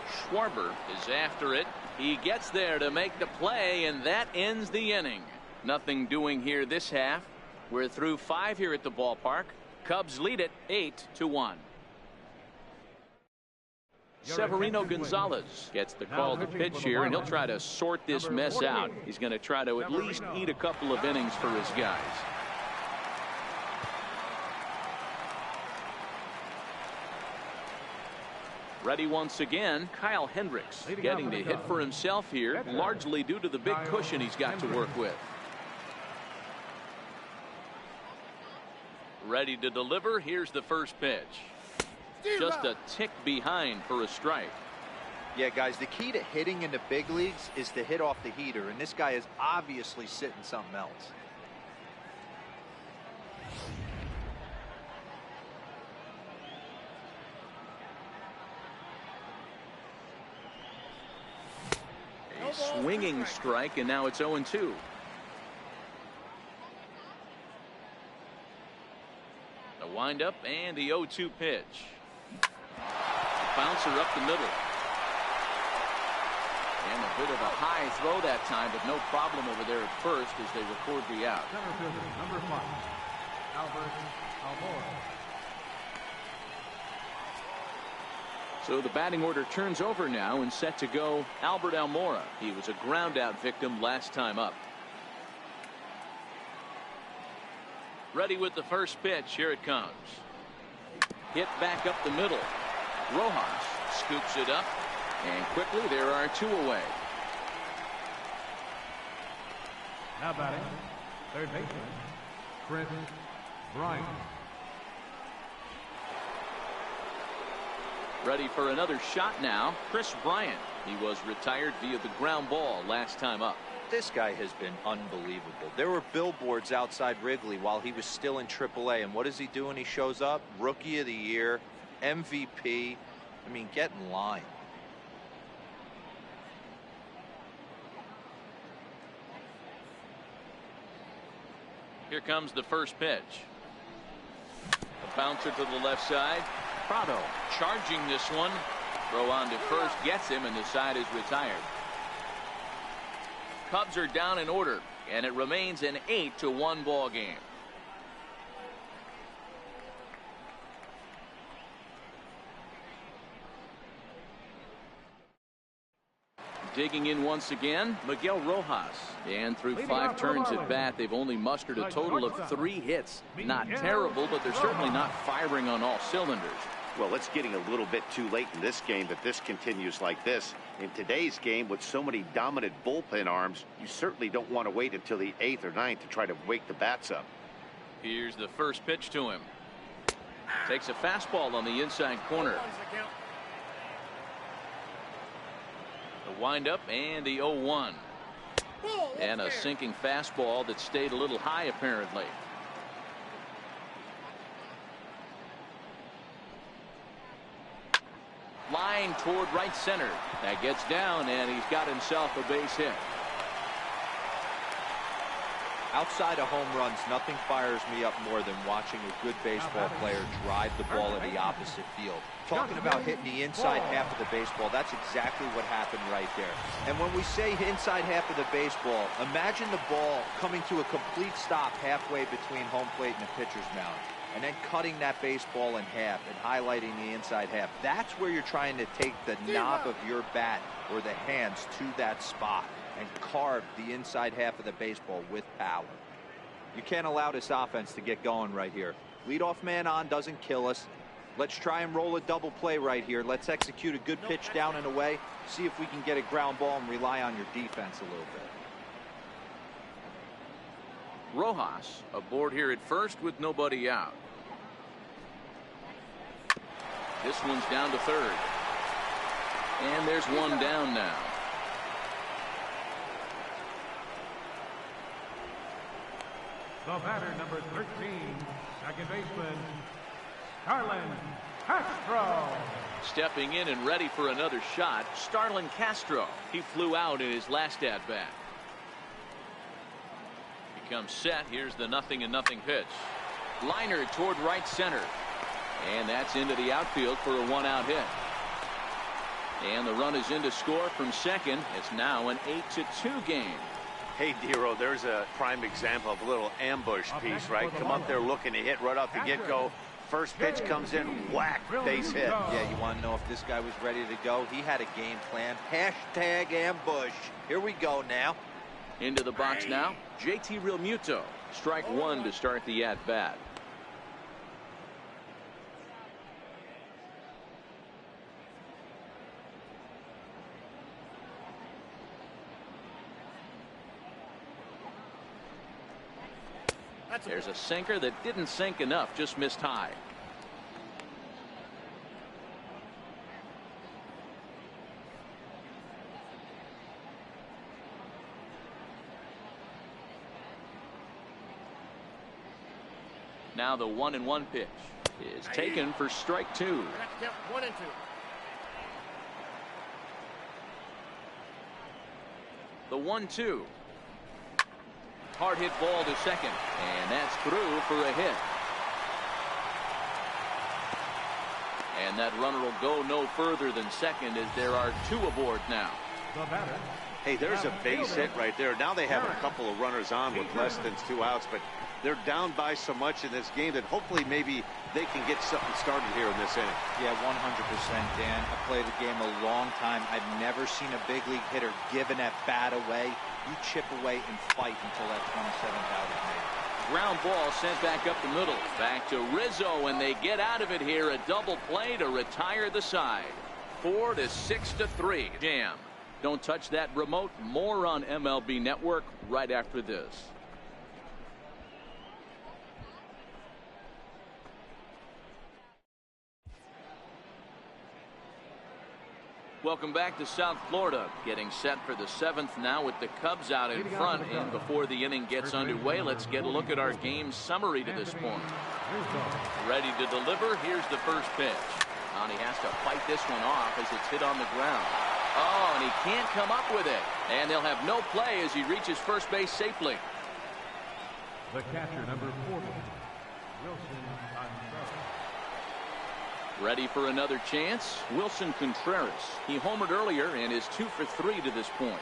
[SPEAKER 1] Schwarber is after it. He gets there to make the play, and that ends the inning. Nothing doing here this half. We're through 5 here at the ballpark. Cubs lead it 8-1. Severino Gonzalez gets the call to pitch here, and he'll try to sort this mess out. He's going to try to at least eat a couple of innings for his guys. Ready once again, Kyle Hendricks getting to hit for himself here, largely due to the big cushion he's got to work with. Ready to deliver. Here's the first pitch. Just a tick behind for a strike.
[SPEAKER 2] Yeah, guys, the key to hitting in the big leagues is to hit off the heater, and this guy is obviously sitting something else.
[SPEAKER 1] A swinging strike, and now it's 0-2. The windup and the 0-2 pitch. Bouncer up the middle. And a bit of a high throw that time, but no problem over there at first as they record the out.
[SPEAKER 4] Center fielder, number 5, Albert Almora.
[SPEAKER 1] So the batting order turns over now, and set to go Albert Almora. He was a ground out victim last time up. Ready with the first pitch. Here it comes. Hit back up the middle. Rojas scoops it up, and quickly there are 2 away.
[SPEAKER 4] Now batting, third baseman, Chris Bryant.
[SPEAKER 1] Ready for another shot now, Chris Bryant. He was retired via the ground ball last time up.
[SPEAKER 2] This guy has been unbelievable. There were billboards outside Wrigley while he was still in AAA, and what does he do when he shows up? Rookie of the Year, MVP. I mean, get in line.
[SPEAKER 1] Here comes the first pitch. A bouncer to the left side. Prado charging this one. Throw on to first gets him, and the side is retired. Cubs are down in order, and it remains an 8-1 ball game. Digging in once again, Miguel Rojas. And through 5 turns at bat, they've only mustered a total of 3 hits. Not terrible, but they're certainly not firing on all cylinders.
[SPEAKER 3] Well, it's getting a little bit too late in this game that this continues like this. In today's game, with so many dominant bullpen arms, you certainly don't want to wait until the 8th or 9th to try to wake the bats up.
[SPEAKER 1] Here's the first pitch to him. Takes a fastball on the inside corner. The windup and the 0-1. And a sinking fastball that stayed a little high apparently. Line toward right center. That gets down, and he's got himself a base hit.
[SPEAKER 2] Outside of home runs, nothing fires me up more than watching a good baseball player drive the ball at the opposite field. Talking about hitting the inside half of the baseball, that's exactly what happened right there. And when we say inside half of the baseball, imagine the ball coming to a complete stop halfway between home plate and the pitcher's mound, and then cutting that baseball in half and highlighting the inside half. That's where you're trying to take the knob of your bat or the hands to that spot and carve the inside half of the baseball with power. You can't allow this offense to get going right here. Leadoff man on doesn't kill us. Let's try and roll a double play right here. Let's execute a good pitch down and away. See if we can get a ground ball and rely on your defense a little bit.
[SPEAKER 1] Rojas aboard here at first with nobody out. This one's down to third. And there's one down now.
[SPEAKER 4] The batter, number 13, second baseman, Starlin Castro.
[SPEAKER 1] Stepping in and ready for another shot, Starlin Castro. He flew out in his last at-bat. He comes set. Here's the 0-0 pitch. Liner toward right center. And that's into the outfield for a one-out hit. And the run is in to score from second. It's now an 8-2 game.
[SPEAKER 3] Hey, Dero, there's a prime example of a little ambush piece, right? Come up there looking to hit right off the get-go. First pitch comes in, whack, base hit.
[SPEAKER 2] Yeah, you want to know if this guy was ready to go? He had a game plan. Hashtag ambush. Here we go now.
[SPEAKER 1] Into the box now, JT Realmuto. Strike one to start the at-bat. There's a sinker that didn't sink enough, just missed high. Now the 1-1 pitch is taken for strike two.
[SPEAKER 6] 1-2.
[SPEAKER 1] The 1-2. Hard hit ball to second, and that's through for a hit. And that runner will go no further than second as there are two aboard now.
[SPEAKER 3] Hey, there's a base hit right there. Now they have a couple of runners on with less than 2 outs, but they're down by so much in this game that hopefully maybe they can get something started here in this inning.
[SPEAKER 2] Yeah, 100%, Dan. I played the game a long time. I've never seen a big league hitter giving that bat away. You chip away and fight until that 27th out is made.
[SPEAKER 1] Ground ball sent back up the middle. Back to Rizzo, and they get out of it here. A double play to retire the side. 4 to 6 to 3. Jam. Don't touch that remote. More on MLB Network right after this. Welcome back to South Florida. Getting set for the 7th now with the Cubs out in front. And before the inning gets underway, let's get a look at our game summary to this point. Ready to deliver. Here's the first pitch. And he has to fight this one off as it's hit on the ground. Oh, and he can't come up with it. And they'll have no play as he reaches first base safely.
[SPEAKER 4] The catcher, number 40, Wilson.
[SPEAKER 1] Ready for another chance. Wilson Contreras. He homered earlier and is 2 for 3 to this point.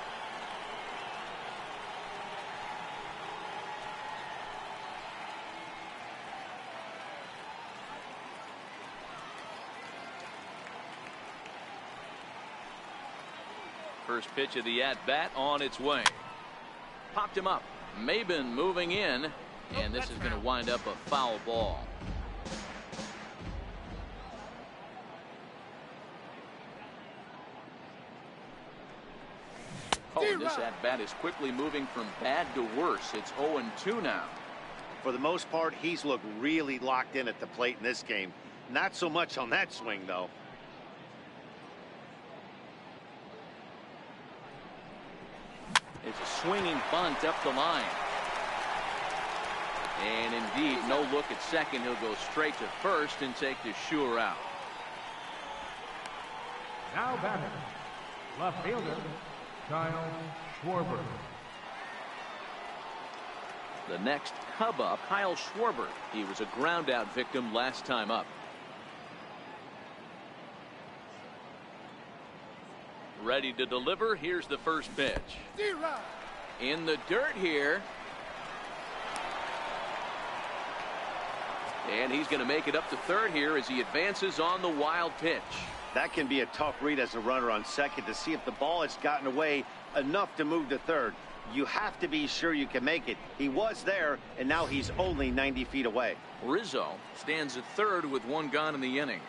[SPEAKER 1] First pitch of the at-bat on its way. Popped him up. Maben moving in, and this is going to wind up a foul ball. Oh, and this at-bat is quickly moving from bad to worse. It's 0-2 now.
[SPEAKER 3] For the most part, he's looked really locked in at the plate in this game. Not so much on that swing, though.
[SPEAKER 1] It's a swinging bunt up the line. And indeed, no look at second. He'll go straight to first and take the sure out.
[SPEAKER 4] Now batting, left fielder, Kyle Schwarber.
[SPEAKER 1] The next Cub up, Kyle Schwarber. He was a ground out victim last time up. Ready to deliver. Here's the first pitch. In the dirt here. And he's going to make it up to third here as he advances on the wild pitch.
[SPEAKER 3] That can be a tough read as a runner on second to see if the ball has gotten away enough to move to third. You have to be sure you can make it. He was there, and now he's only 90 feet away.
[SPEAKER 1] Rizzo stands at third with one gone in the inning.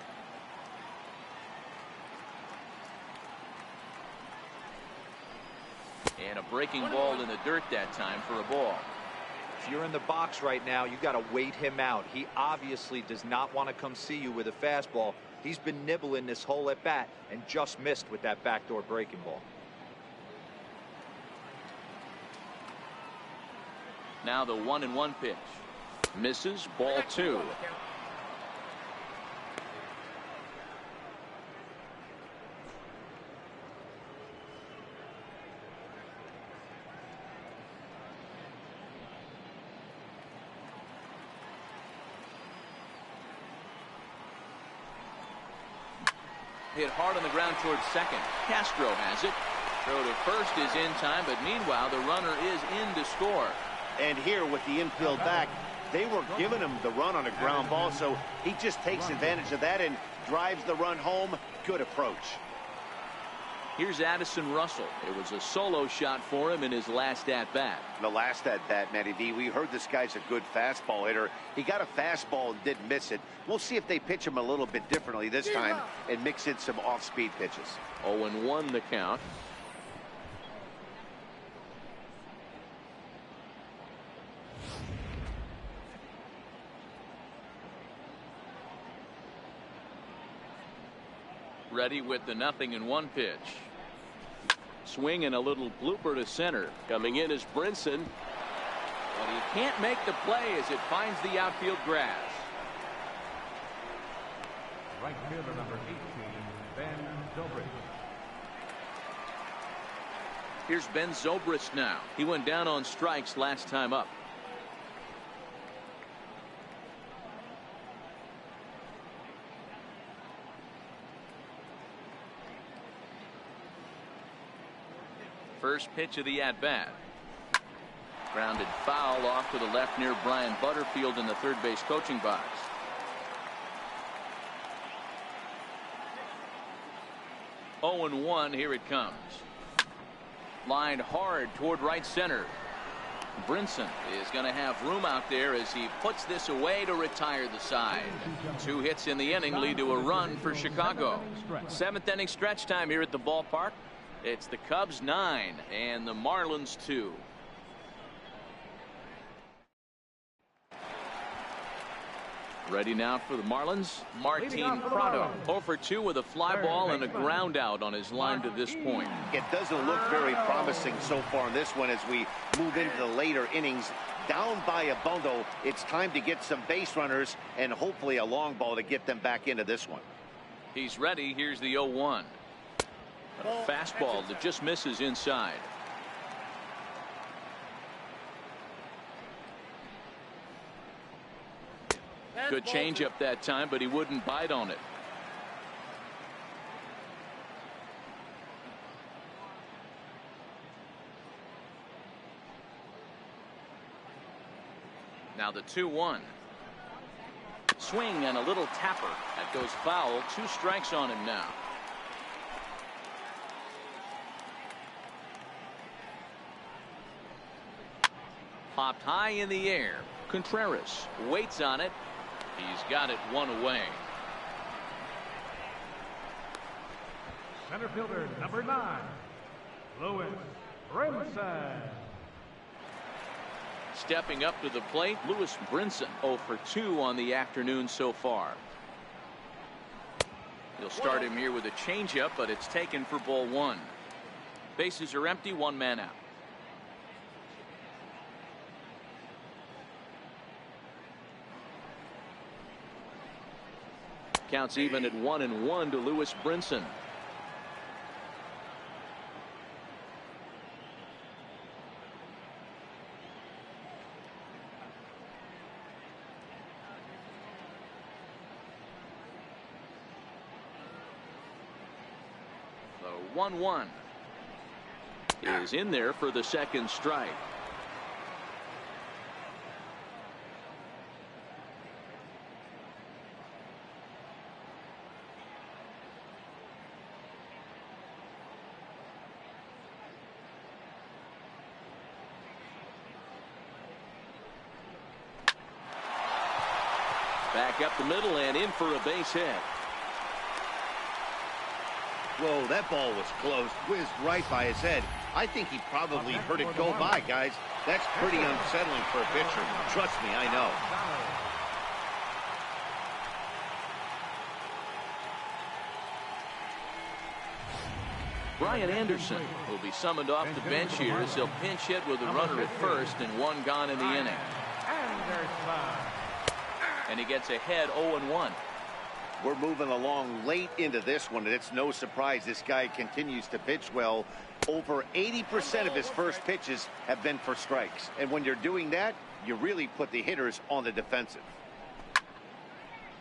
[SPEAKER 1] And a breaking ball in the dirt that time for a ball.
[SPEAKER 2] If you're in the box right now, you got to wait him out. He obviously does not want to come see you with a fastball. He's been nibbling this whole at bat and just missed with that backdoor breaking ball.
[SPEAKER 1] Now the 1-1 pitch. Misses, ball 2. Hit hard on the ground towards second. Castro has it. Throw to first is in time, but meanwhile the runner is in to score.
[SPEAKER 3] And here with the infield back, they were giving him the run on a ground ball, so he just takes advantage of that and drives the run home. Good approach.
[SPEAKER 1] Here's Addison Russell. It was a solo shot for him in his last at-bat.
[SPEAKER 3] The last at-bat, Matty D, we heard this guy's a good fastball hitter. He got a fastball and didn't miss it. We'll see if they pitch him a little bit differently this time and mix in some off-speed pitches.
[SPEAKER 1] 0-1 the count. Ready with the 0-1 pitch. Swing and a little blooper to center. Coming in is Brinson. But he can't make the play as it finds the outfield grass.
[SPEAKER 4] Right fielder number 18, Ben Zobrist.
[SPEAKER 1] Here's Ben Zobrist now. He went down on strikes last time up. First pitch of the at-bat. Grounded foul off to the left near Brian Butterfield in the third base coaching box. Oh, 0-1, here it comes. Lined hard toward right center. Brinson is going to have room out there as he puts this away to retire the side. 2 hits in the inning lead to a run for Chicago. 7th inning stretch time here at the ballpark. It's the Cubs 9 and the Marlins 2. Ready now for the Marlins. Martin Prado 0 for 2 with a fly ball and a ground out on his line to this point.
[SPEAKER 3] It doesn't look very promising so far in this one as we move into the later innings. Down by a bundle, it's time to get some base runners and hopefully a long ball to get them back into this one.
[SPEAKER 1] He's ready. Here's the 0-1. A fastball that just misses inside. Good changeup that time, but he wouldn't bite on it. Now the 2-1. Swing and a little tapper. That goes foul. 2 strikes on him now. Popped high in the air. Contreras waits on it. He's got it 1 away.
[SPEAKER 4] Center fielder number 9, Lewis Brinson.
[SPEAKER 1] Stepping up to the plate, Lewis Brinson 0 for 2 on the afternoon so far. He'll start him here with a changeup, but it's taken for ball 1. Bases are empty, 1 man out. Counts even at 1-1 to Lewis Brinson. The 1-1 is in there for the second strike. Back up the middle and in for a base hit.
[SPEAKER 3] Whoa, that ball was close. Whizzed right by his head. I think he probably heard it go by, guys. That's pretty unsettling for a pitcher. Trust me, I know.
[SPEAKER 1] Brian Anderson will be summoned off the bench here as he'll pinch hit with a runner at first and one gone in the inning. And he gets ahead 0-1.
[SPEAKER 3] We're moving along late into this one, and it's no surprise this guy continues to pitch well. Over 80% of his first pitches have been for strikes. And when you're doing that, you really put the hitters on the defensive.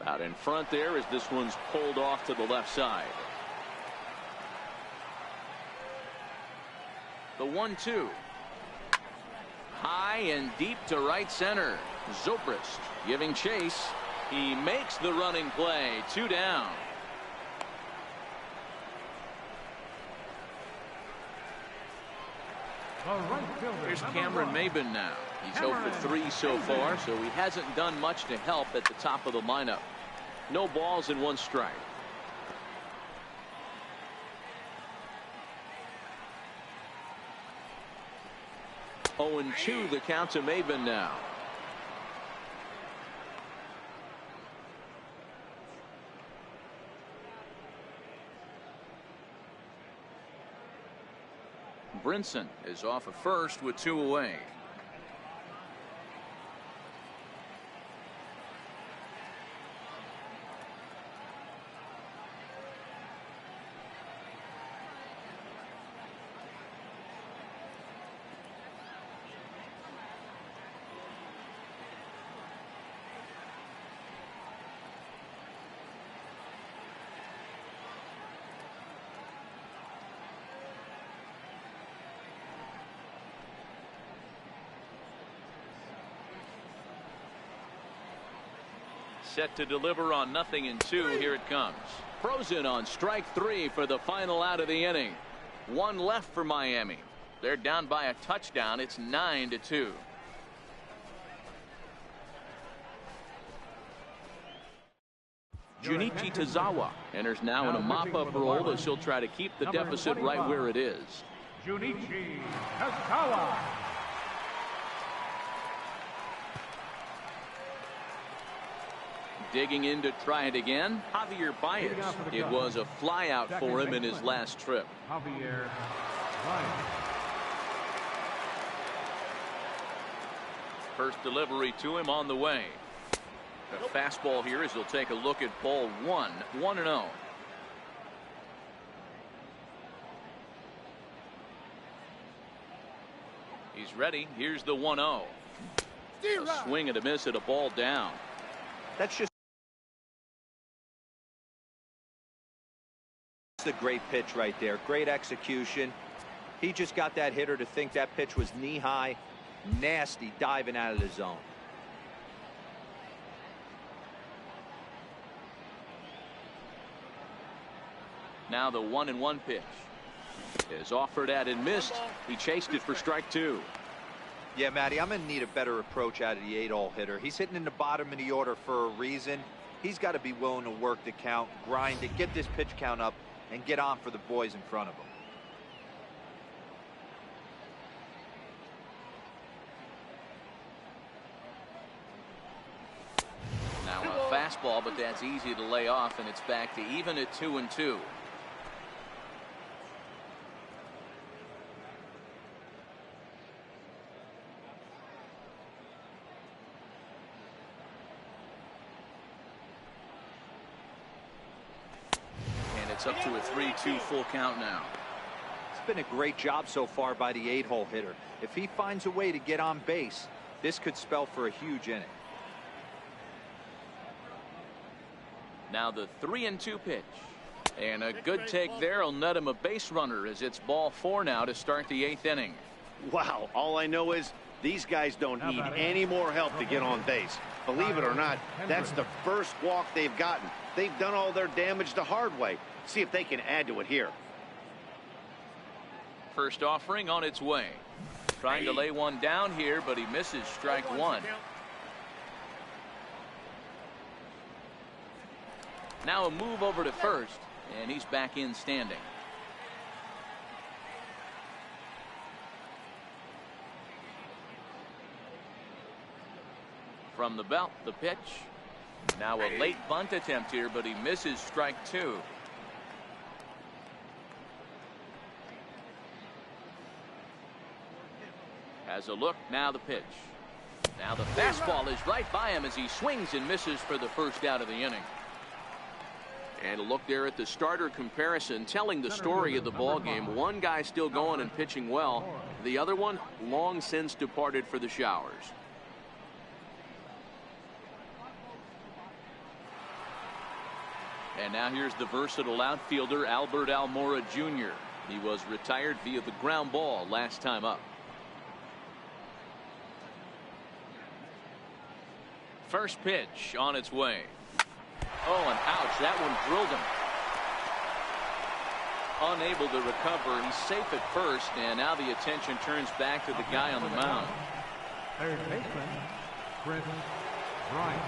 [SPEAKER 1] Out in front there as this one's pulled off to the left side. The 1-2. High and deep to right center. Zobrist giving chase. He makes the running play. 2 down. Here's Cameron Maben now. He's 0 for 3 so far, so he hasn't done much to help at the top of the lineup. No balls and 1 strike. Oh, and 2 the count to Maben now. Brinson is off at first with 2 away. Set to deliver on 0-2. Here it comes. Frozen on strike 3 for the final out of the inning. 1 left for Miami. They're down by a touchdown. It's 9-2. Junichi Tazawa enters now in a mop-up role as he'll try to keep the deficit right where it is.
[SPEAKER 4] Junichi Tazawa.
[SPEAKER 1] Digging in to try it again, Javier Baez. It was a fly out for him in his last trip.
[SPEAKER 4] Javier Baez.
[SPEAKER 1] First delivery to him on the way. A fastball here as he'll take a look at ball 1. 1-0. He's ready. Here's the 1-0. A swing and a miss at a ball down.
[SPEAKER 2] That's just a great pitch right there. Great execution. He just got that hitter to think that pitch was knee high. Nasty diving out of the zone.
[SPEAKER 1] Now the 1-1 pitch is offered at and missed. He chased it for strike 2.
[SPEAKER 2] Yeah, Matty, I'm going to need a better approach out of the 8-hole hitter. He's hitting in the bottom of the order for a reason. He's got to be willing to work the count, grind it, get this pitch count up, and get on for the boys in front of him.
[SPEAKER 1] Now a fastball, but that's easy to lay off, and it's back to even at 2-2. It's up to a 3-2 full count now.
[SPEAKER 2] It's been a great job so far by the 8-hole hitter. If he finds a way to get on base, this could spell for a huge inning.
[SPEAKER 1] Now the 3-2 pitch. And a good take there will net him a base runner as it's ball 4 now to start the 8th inning.
[SPEAKER 3] Wow, all I know is these guys don't need any more help to get on base. Believe it or not, that's the first walk they've gotten. They've done all their damage the hard way. See if they can add to it here.
[SPEAKER 1] First offering on its way. Trying to lay one down here, but he misses strike 1. Now a move over to first, and he's back in standing. From the belt, the pitch. Now a late bunt attempt here, but he misses strike 2. Has a look, now the pitch. Now the fastball is right by him as he swings and misses for the first out of the inning. And a look there at the starter comparison, telling the story of the ball game. One guy still going and pitching well. The other one long since departed for the showers. And now here's the versatile outfielder Albert Almora Jr. He was retired via the ground ball last time up. First pitch on its way. Oh, and ouch, that one drilled him. Unable to recover. He's safe at first, and now the attention turns back to the guy on the mound.
[SPEAKER 4] Third baseman, Chris Bryant.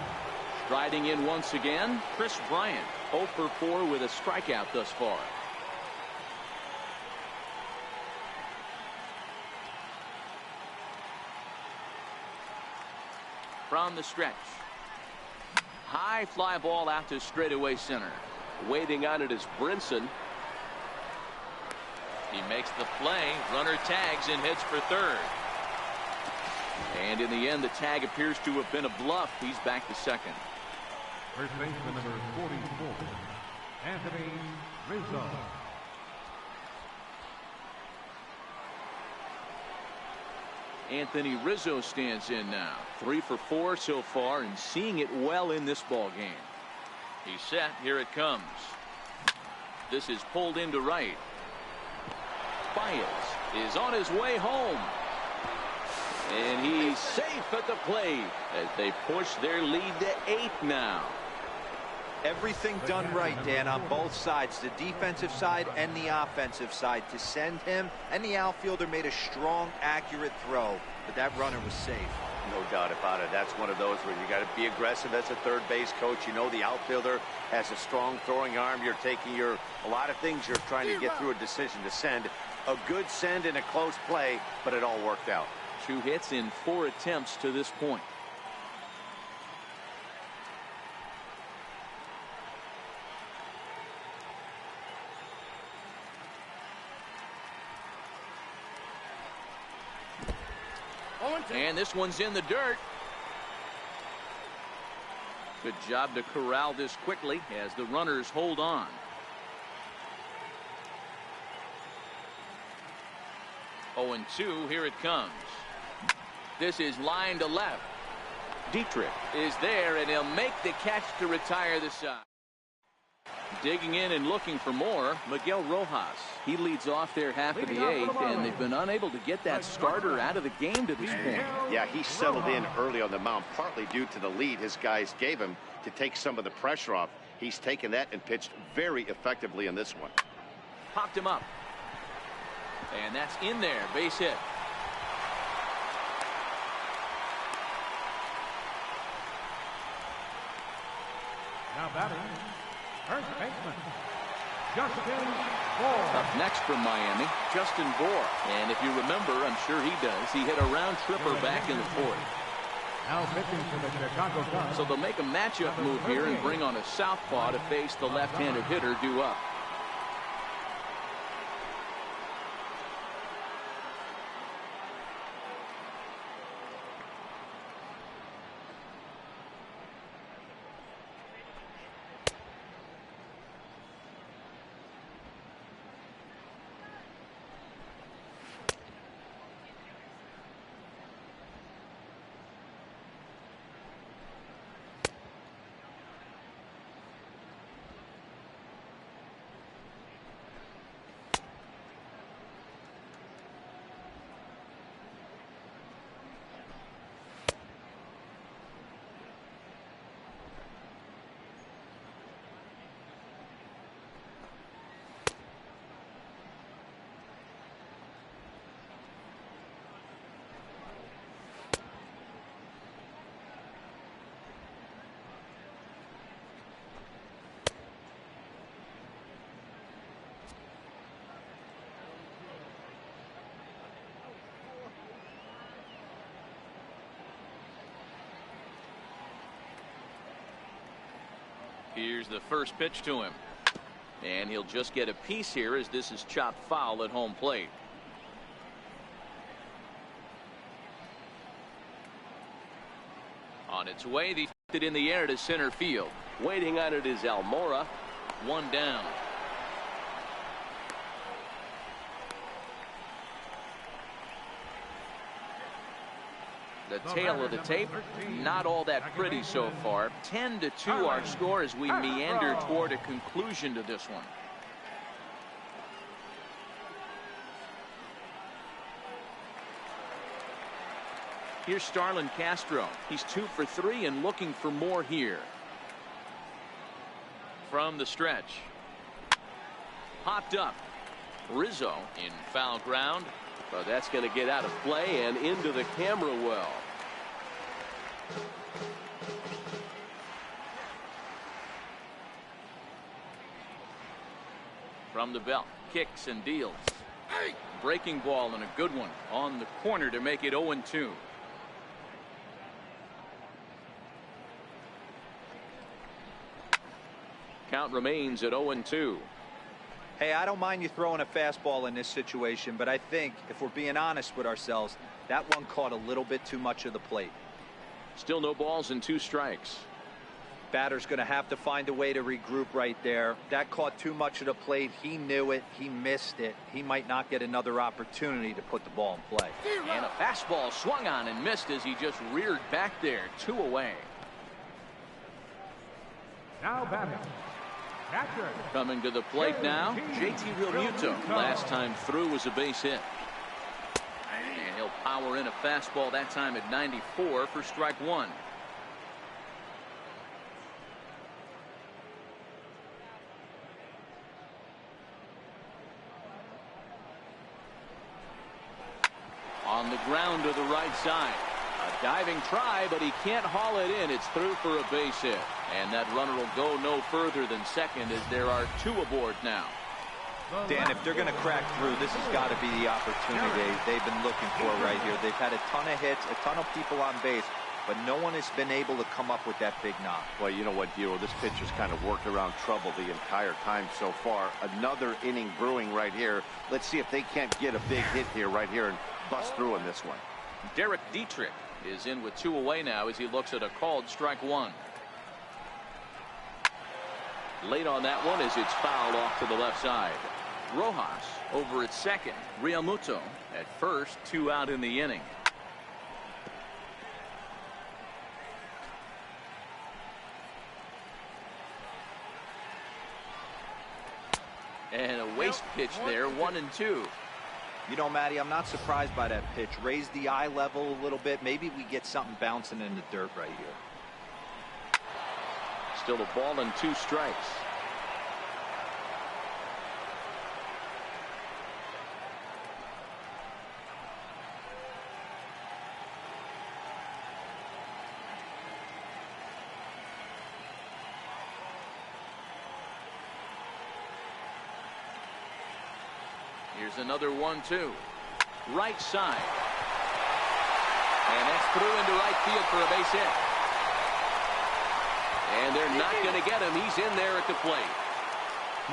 [SPEAKER 1] Striding in once again, Chris Bryant, 0 for 4 with a strikeout thus far. From the stretch. High fly ball out to straightaway center.
[SPEAKER 5] Waiting on it is Brinson.
[SPEAKER 1] He makes the play. Runner tags and hits for third. And in the end, the tag appears to have been a bluff. He's back to second.
[SPEAKER 4] First baseman number 44, Anthony Rizzo.
[SPEAKER 1] Anthony Rizzo stands in now. 3 for 4 so far and seeing it well in this ball game. He's set. Here it comes. This is pulled into right. Baez is on his way home. And he's safe at the plate as they push their lead to 8 now.
[SPEAKER 2] Everything done right, Dan, on both sides, the defensive side and the offensive side, to send him, and the outfielder made a strong, accurate throw, but that runner was safe.
[SPEAKER 3] No doubt about it. That's one of those where you got to be aggressive as a third base coach. You know the outfielder has a strong throwing arm. You're taking a lot of things you're trying to get through a decision to send. A good send in a close play, but it all worked out.
[SPEAKER 1] 2 hits in 4 attempts to this point. And this one's in the dirt. Good job to corral this quickly as the runners hold on. Oh, and 2, here it comes. This is line to left. Dietrich is there, and he'll make the catch to retire the side. Digging in and looking for more, Miguel Rojas. He leads off their half of the 8th, and they've been unable to get that starter out of the game to this point.
[SPEAKER 3] Yeah, he settled in early on the mound, partly due to the lead his guys gave him to take some of the pressure off. He's taken that and pitched very effectively in this one.
[SPEAKER 1] Popped him up. And that's in there, base hit.
[SPEAKER 4] Now batting, first baseman, Justin Bohr.
[SPEAKER 1] Up next from Miami, Justin Bohr. And if you remember, I'm sure he does, he hit a round tripper back in the 4th.
[SPEAKER 4] Now pitching for the Chicago Cubs.
[SPEAKER 1] So they'll make a matchup move here and bring on a southpaw to face the left-handed hitter due up. Here's the first pitch to him. And he'll just get a piece here as this is chopped foul at home plate. On its way, they it in the air to center field.
[SPEAKER 5] Waiting on it is Almora.
[SPEAKER 1] One down. The tail of the tape, not all that pretty so far. 10-2 our score as we meander toward a conclusion to this one. Here's Starlin Castro. He's 2 for 3 and looking for more here. From the stretch. Popped up. Rizzo in foul ground.
[SPEAKER 5] But that's going to get out of play and into the camera well.
[SPEAKER 1] From the belt. Kicks and deals. Breaking ball and a good one on the corner to make it 0-2. Count remains at 0-2.
[SPEAKER 2] Hey, I don't mind you throwing a fastball in this situation, but I think if we're being honest with ourselves, that one caught a little bit too much of the plate.
[SPEAKER 1] Still no balls and 2 strikes.
[SPEAKER 2] Batter's going to have to find a way to regroup right there. That caught too much of the plate. He knew it. He missed it. He might not get another opportunity to put the ball in play.
[SPEAKER 1] And a fastball swung on and missed as he just reared back there. 2 away.
[SPEAKER 4] Now batting. Catcher.
[SPEAKER 1] Coming to the plate now, JT Realmuto. Last time through was a base hit. And he'll power in a fastball that time at 94 for strike 1. On the ground to the right side. A diving try, but he can't haul it in. It's through for a base hit. And that runner will go no further than second as there are 2 aboard now.
[SPEAKER 2] Dan, if they're going to crack through, this has got to be the opportunity they've been looking for right here. They've had a ton of hits, a ton of people on base, but no one has been able to come up with that big knock.
[SPEAKER 3] Well, you know what, Dio, this pitcher's kind of worked around trouble the entire time so far. Another inning brewing right here. Let's see if they can't get a big hit here right here and bust through in this one.
[SPEAKER 1] Derek Dietrich is in with 2 away now as he looks at a called strike 1. Late on that one as it's fouled off to the left side. Rojas over at second. Realmuto at first. 2 out in the inning. And a waste pitch there. 1-2.
[SPEAKER 2] You know, Matty, I'm not surprised by that pitch. Raise the eye level a little bit. Maybe we get something bouncing in the dirt right here.
[SPEAKER 1] Still a ball and 2 strikes. Here's another 1-2. Right side. And that's through into right field for a base hit. And they're not going to get him. He's in there at the plate.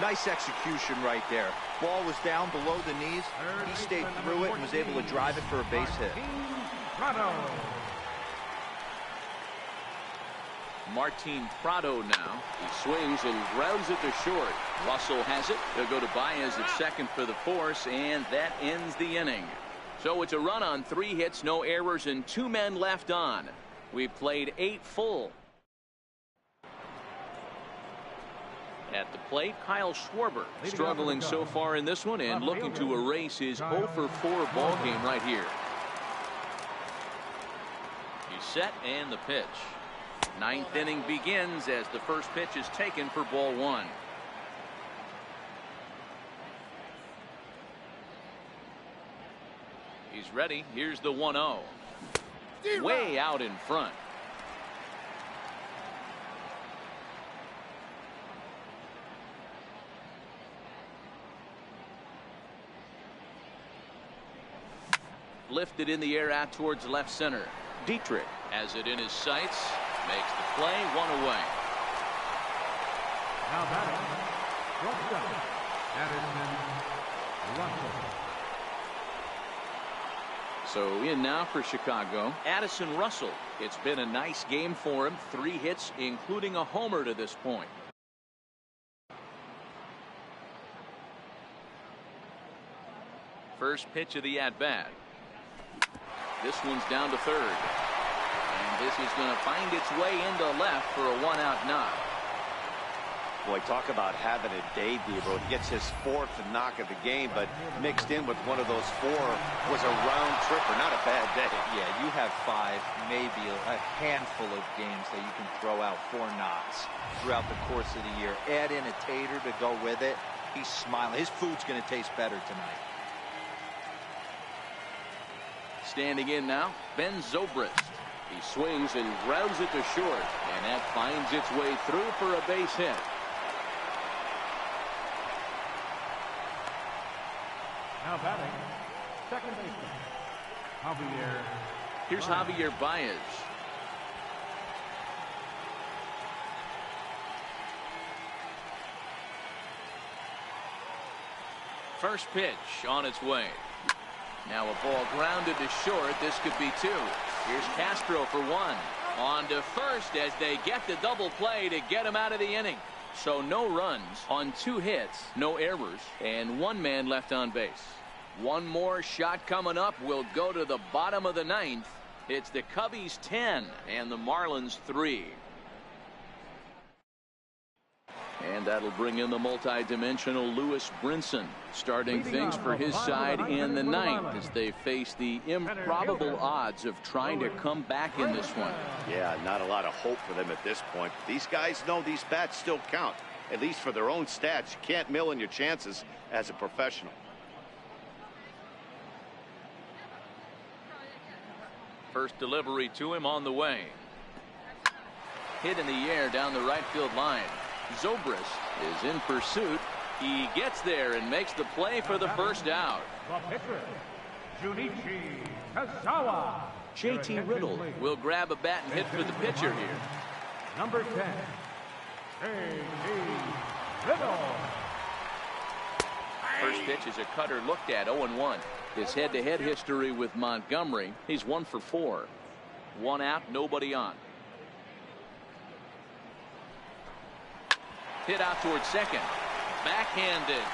[SPEAKER 2] Nice execution right there. Ball was down below the knees. He stayed through it and was able to drive it for a base hit.
[SPEAKER 1] Martin Prado now. He swings and grounds it to short. Russell has it. They'll go to Baez at second for the force, and that ends the inning. So it's a run on 3 hits, no errors, and 2 men left on. We've played 8 full. At the plate, Kyle Schwarber struggling so far in this one and looking to erase his 0 for 4 ball game right here. He's set and the pitch. 9th inning begins as the first pitch is taken for ball 1. He's ready. Here's the 1-0. Way out in front. Lifted in the air out towards left center. Dietrich has it in his sights. Makes the play. 1 away.
[SPEAKER 4] Now batting, shortstop, Addison Russell.
[SPEAKER 1] So in now for Chicago, Addison Russell. It's been a nice game for him. 3 hits, including a homer to this point. First pitch of the at-bat. This one's down to third. And this is going to find its way into left for a 1-out knock.
[SPEAKER 3] Boy, talk about having a day, Debo. He gets his 4th knock of the game, but mixed in with one of those 4 was a round tripper. Not a bad day.
[SPEAKER 2] Yeah, you have 5, maybe a handful of games that you can throw out 4 knocks throughout the course of the year. Add in a tater to go with it. He's smiling. His food's going to taste better tonight.
[SPEAKER 1] Standing in now, Ben Zobrist. He swings and grounds it to short, and that finds its way through for a base hit.
[SPEAKER 4] Now batting, second baseman, Javier.
[SPEAKER 1] Here's Javier Baez. First pitch on its way. Now a ball grounded to short. This could be 2. Here's Castro for 1. On to first as they get the double play to get him out of the inning. So no runs on 2 hits, no errors, and 1 man left on base. One more shot coming up will go to the bottom of the 9th. It's the Cubbies 10 and the Marlins 3. And that'll bring in the multi-dimensional Lewis Brinson, starting things for his side in the 9th as they face the improbable odds of trying to come back in this one.
[SPEAKER 3] Yeah, not a lot of hope for them at this point. These guys know these bats still count, at least for their own stats. You can't mill in your chances as a professional.
[SPEAKER 1] First delivery to him on the way. Hit in the air down the right field line. Zobrist is in pursuit. He gets there and makes the play for the first out.
[SPEAKER 4] The pitcher, Junichi Kazawa.
[SPEAKER 1] JT Riddle will grab a bat and hit for the pitcher here.
[SPEAKER 4] Number 10, JT Riddle.
[SPEAKER 1] First pitch is a cutter looked at, 0-1. His head-to-head history with Montgomery, he's 1 for 4. 1 out, nobody on. Hit out towards second. Backhanded.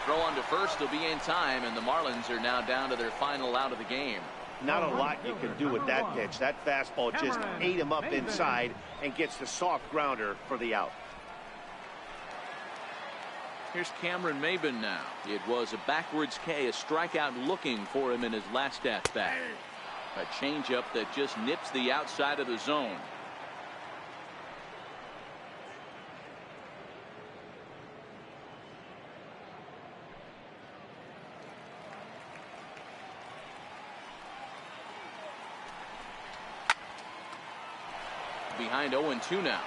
[SPEAKER 1] Throw on to first will be in time, and the Marlins are now down to their final out of the game.
[SPEAKER 3] Not a lot you can do with that pitch. That fastball just ate him up inside and gets the soft grounder for the out.
[SPEAKER 1] Here's Cameron Maybin now. It was a backwards K, a strikeout looking for him in his last at-bat. A changeup that just nips the outside of the zone. Behind 0-2 now.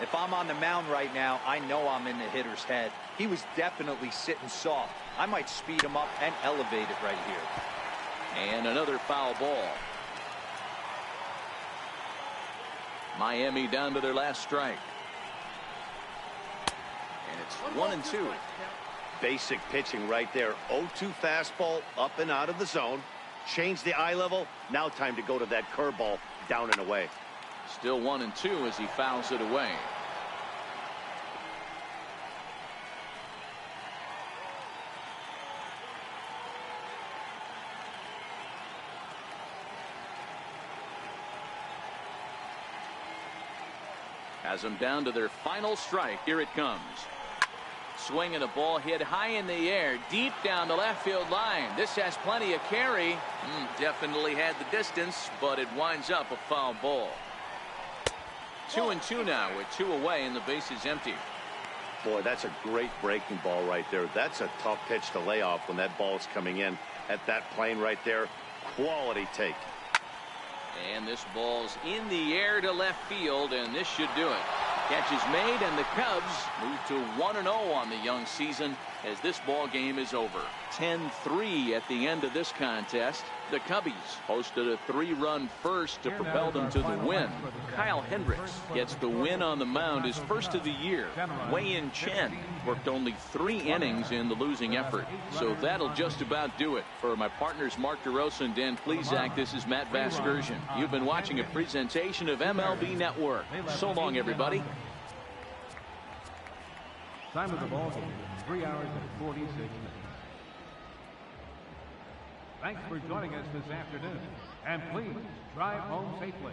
[SPEAKER 2] If I'm on the mound right now, I know I'm in the hitter's head. He was definitely sitting soft. I might speed him up and elevate it right here.
[SPEAKER 1] And another foul ball. Miami down to their last strike. And it's 1-2.
[SPEAKER 3] Basic pitching right there. 0-2 fastball up and out of the zone. Change the eye level. Now time to go to that curveball down and away.
[SPEAKER 1] Still 1-2 as he fouls it away. Has them down to their final strike. Here it comes. Swinging a ball hit high in the air, deep down the left field line. This has plenty of carry. Definitely had the distance, but it winds up a foul ball. 2-2 now with 2 away and the base is empty.
[SPEAKER 3] Boy, that's a great breaking ball right there. That's a tough pitch to lay off when that ball's coming in at that plane right there. Quality take.
[SPEAKER 1] And this ball's in the air to left field, and this should do it. Catch is made, and the Cubs move to 1-0 on the young season as this ball game is over. 10-3 at the end of this contest. The Cubbies posted a 3-run first to propel them to the win. Kyle Hendricks gets the win on the mound, his first of the year. Wei-Yin Chen worked only 3 innings in the losing effort. So that'll just about do it. For my partners Mark DeRosa and Dan Plesac, this is Matt Vasgersian. You've been watching a presentation of MLB Network. So long, everybody.
[SPEAKER 4] Time of the ball game, 3 hours and 46 minutes. Thanks for joining us this afternoon, and please drive home safely.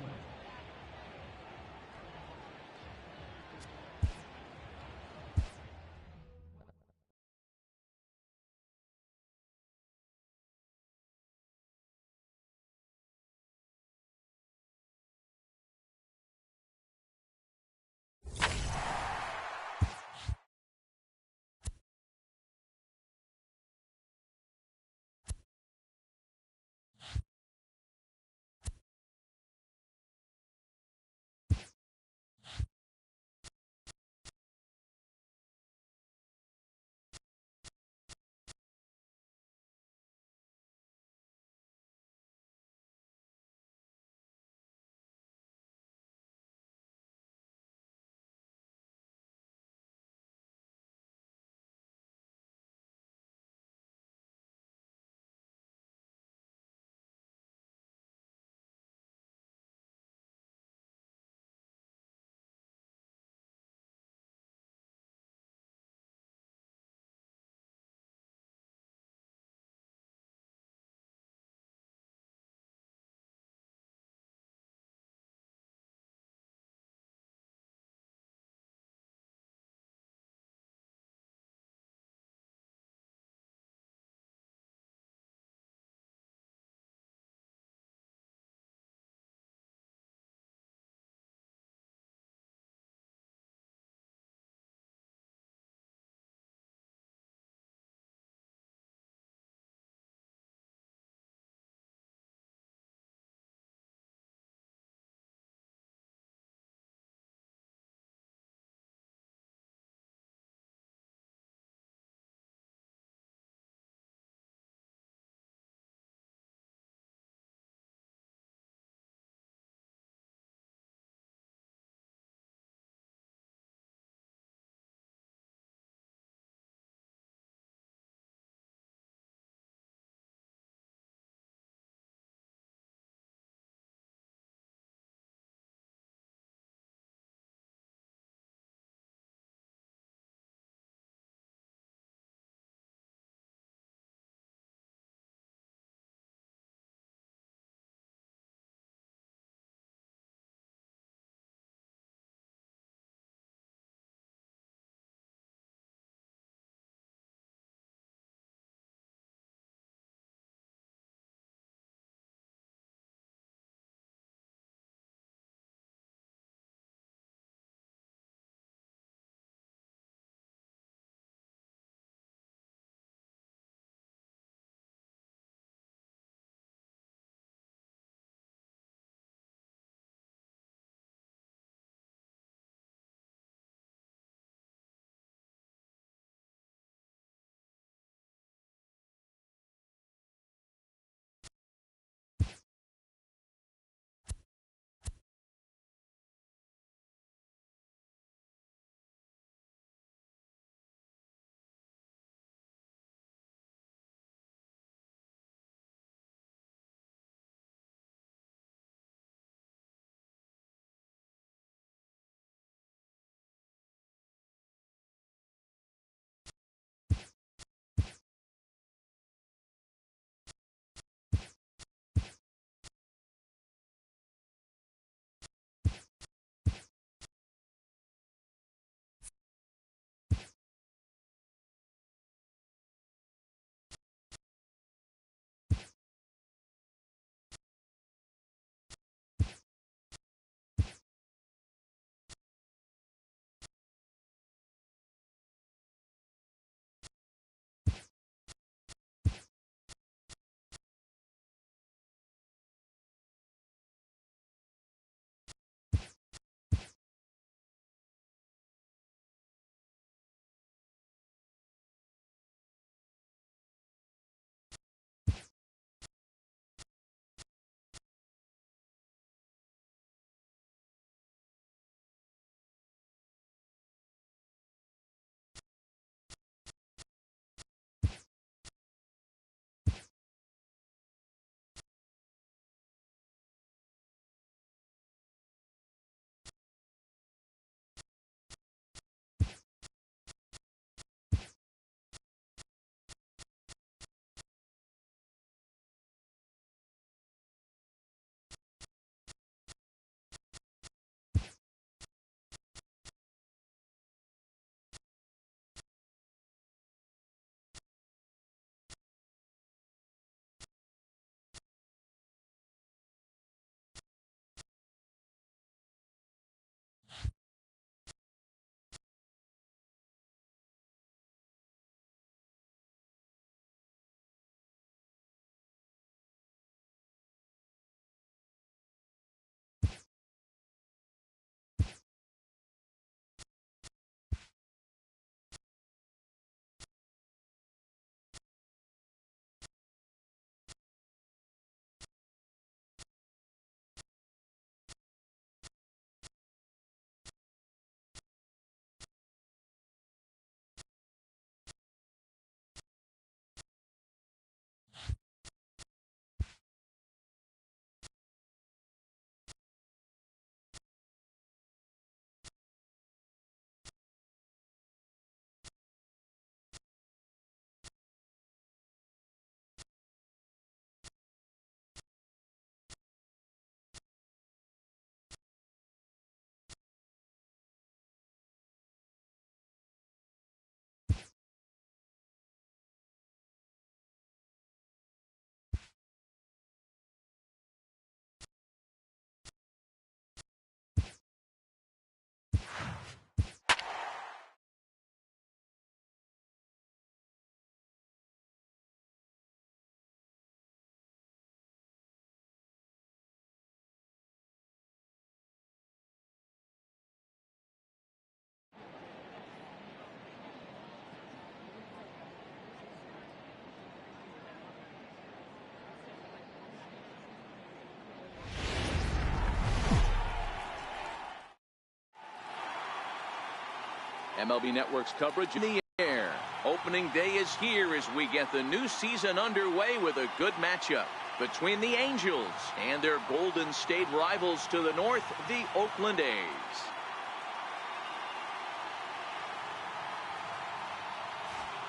[SPEAKER 1] MLB Network's coverage in the air. Opening day is here as we get the new season underway with a good matchup between the Angels and their Golden State rivals to the north, the Oakland A's.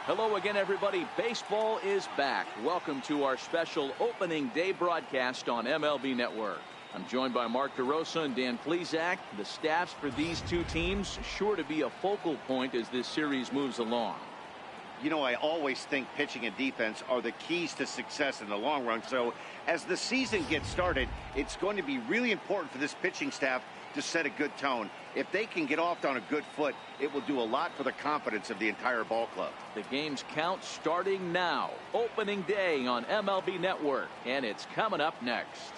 [SPEAKER 1] Hello again, everybody. Baseball is back. Welcome to our special opening day broadcast on MLB Network. I'm joined by Mark DeRosa and Dan Plesac. The staffs for these two teams sure to be a focal point as this series moves along.
[SPEAKER 3] You know, I always think pitching and defense are the keys to success in the long run. So as the season gets started, it's going to be really important for this pitching staff to set a good tone. If they can get off on a good foot, it will do a lot for the confidence of the entire ball club.
[SPEAKER 1] The game's count starting now. Opening day on MLB Network, and it's coming up next.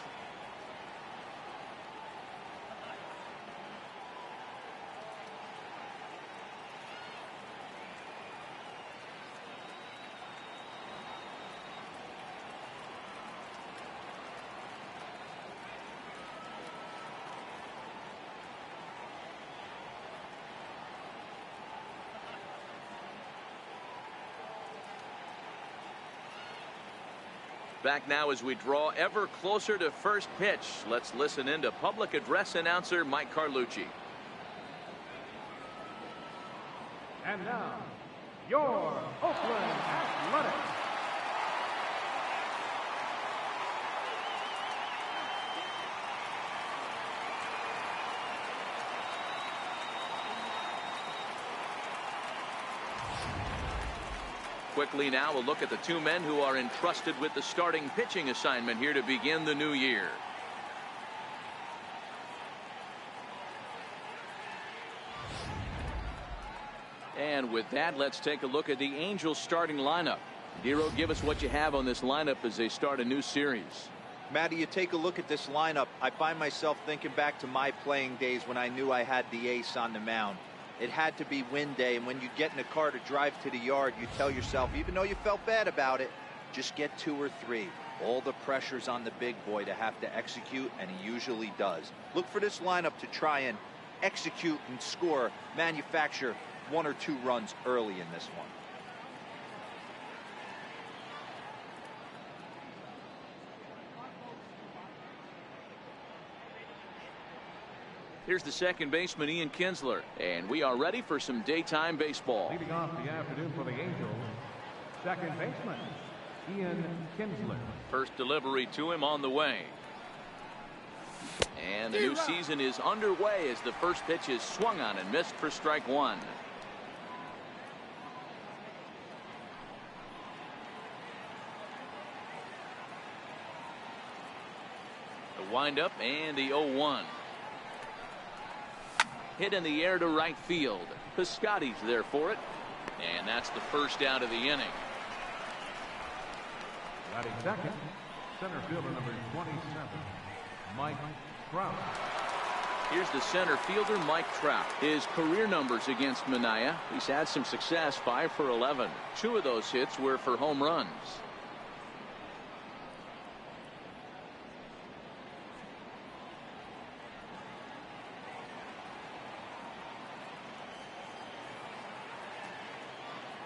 [SPEAKER 1] Back now as we draw ever closer to first pitch. Let's listen in to public address announcer Mike Carlucci.
[SPEAKER 4] And now, your Oakland Athletics.
[SPEAKER 1] Quickly now, a look at the two men who are entrusted with the starting pitching assignment here to begin the new year. And with that, let's take a look at the Angels starting lineup. Dero, give us what you have on this lineup as they start a new series.
[SPEAKER 2] Matty, you take a look at this lineup. I find myself thinking back to my playing days when I knew I had the ace on the mound. It had to be win day, and when you get in a car to drive to the yard, you tell yourself, even though you felt bad about it, just get 2 or 3. All the pressure's on the big boy to have to execute, and he usually does. Look for this lineup to try and execute and score, manufacture 1 or 2 runs early in this one.
[SPEAKER 1] Here's the second baseman, Ian Kinsler, and we are ready for some daytime baseball.
[SPEAKER 4] Leading off the afternoon for the Angels, second baseman, Ian Kinsler.
[SPEAKER 1] First delivery to him on the way. And the new season is underway as the first pitch is swung on and missed for strike 1. The windup and the 0-1. Hit in the air to right field. Piscotty's there for it. And that's the first out of the inning.
[SPEAKER 4] Batting second, center fielder number 27, Mike Trout.
[SPEAKER 1] Here's the center fielder, Mike Trout. His career numbers against Manaea. He's had some success, 5 for 11. 2 of those hits were for home runs.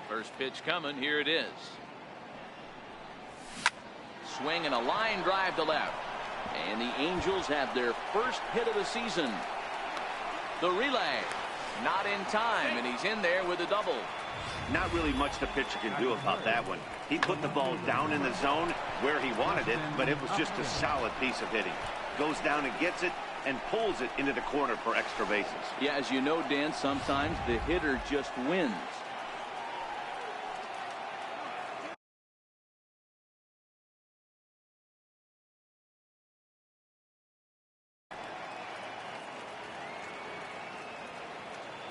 [SPEAKER 1] First pitch coming. Here it is. Swing and a line drive to left. And the Angels have their first hit of the season. The relay. Not in time, and he's in there with a double.
[SPEAKER 3] Not really much the pitcher can do about that one. He put the ball down in the zone where he wanted it, but it was just a solid piece of hitting. Goes down and gets it and pulls it into the corner for extra bases.
[SPEAKER 1] Yeah, as you know, Dan, sometimes the hitter just wins.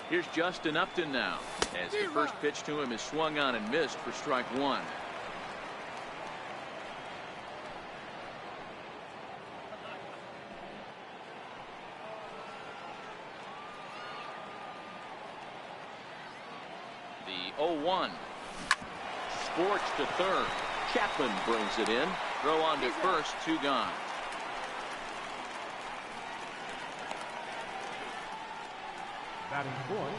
[SPEAKER 1] Here's Justin Upton now, as the first pitch to him is swung on and missed for strike 1. The 0-1. Scorched to third. Chapman brings it in. Throw on to first, 2 gone.
[SPEAKER 4] Batting fourth,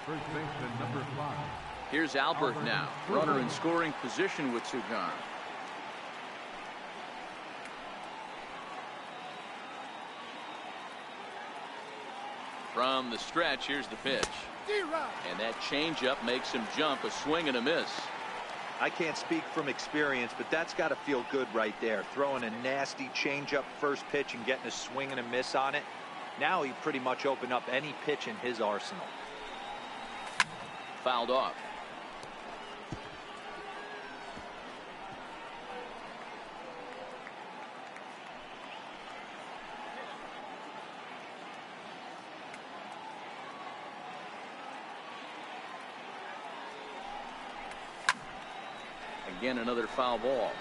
[SPEAKER 4] First baseman number 5.
[SPEAKER 1] Here's Albert now. Runner in scoring position with 2 gone. From the stretch, here's the pitch. And that changeup makes him jump. A swing and a miss.
[SPEAKER 2] I can't speak from experience, but that's got to feel good right there. Throwing a nasty changeup first pitch and getting a swing and a miss on it. Now he pretty much opened up any pitch in his arsenal.
[SPEAKER 1] Fouled off. Again, another foul ball.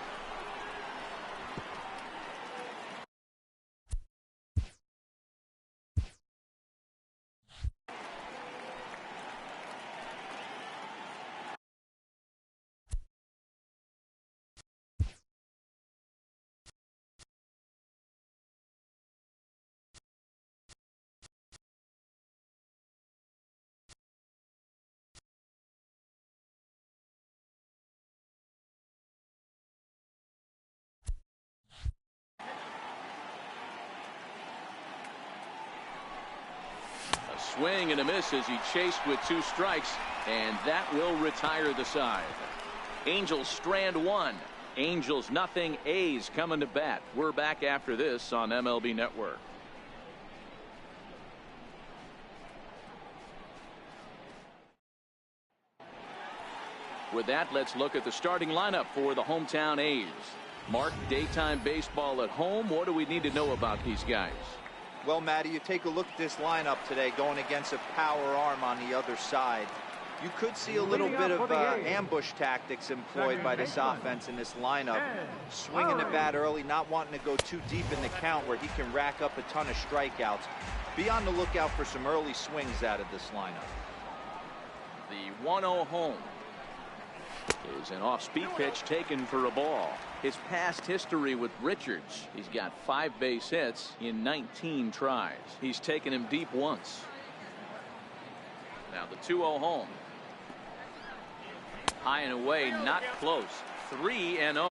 [SPEAKER 1] Swing and a miss as he chased with 2 strikes, and that will retire the side. Angels strand 1. Angels nothing. A's coming to bat. We're back after this on MLB Network. With that, let's look at the starting lineup for the hometown A's. Mark, daytime baseball at home. What do we need to know about these guys?
[SPEAKER 2] Well, Matty, you take a look at this lineup today going against a power arm on the other side. You could see a little bit of ambush tactics employed by this offense in this lineup. Swinging the bat early, not wanting to go too deep in the count where he can rack up a ton of strikeouts. Be on the lookout for some early swings out of this lineup.
[SPEAKER 1] The 1-0 home is an off-speed pitch taken for a ball. His past history with Richards, he's got 5 base hits in 19 tries. He's taken him deep once. Now the 2-0 home. High and away, not close. 3-0.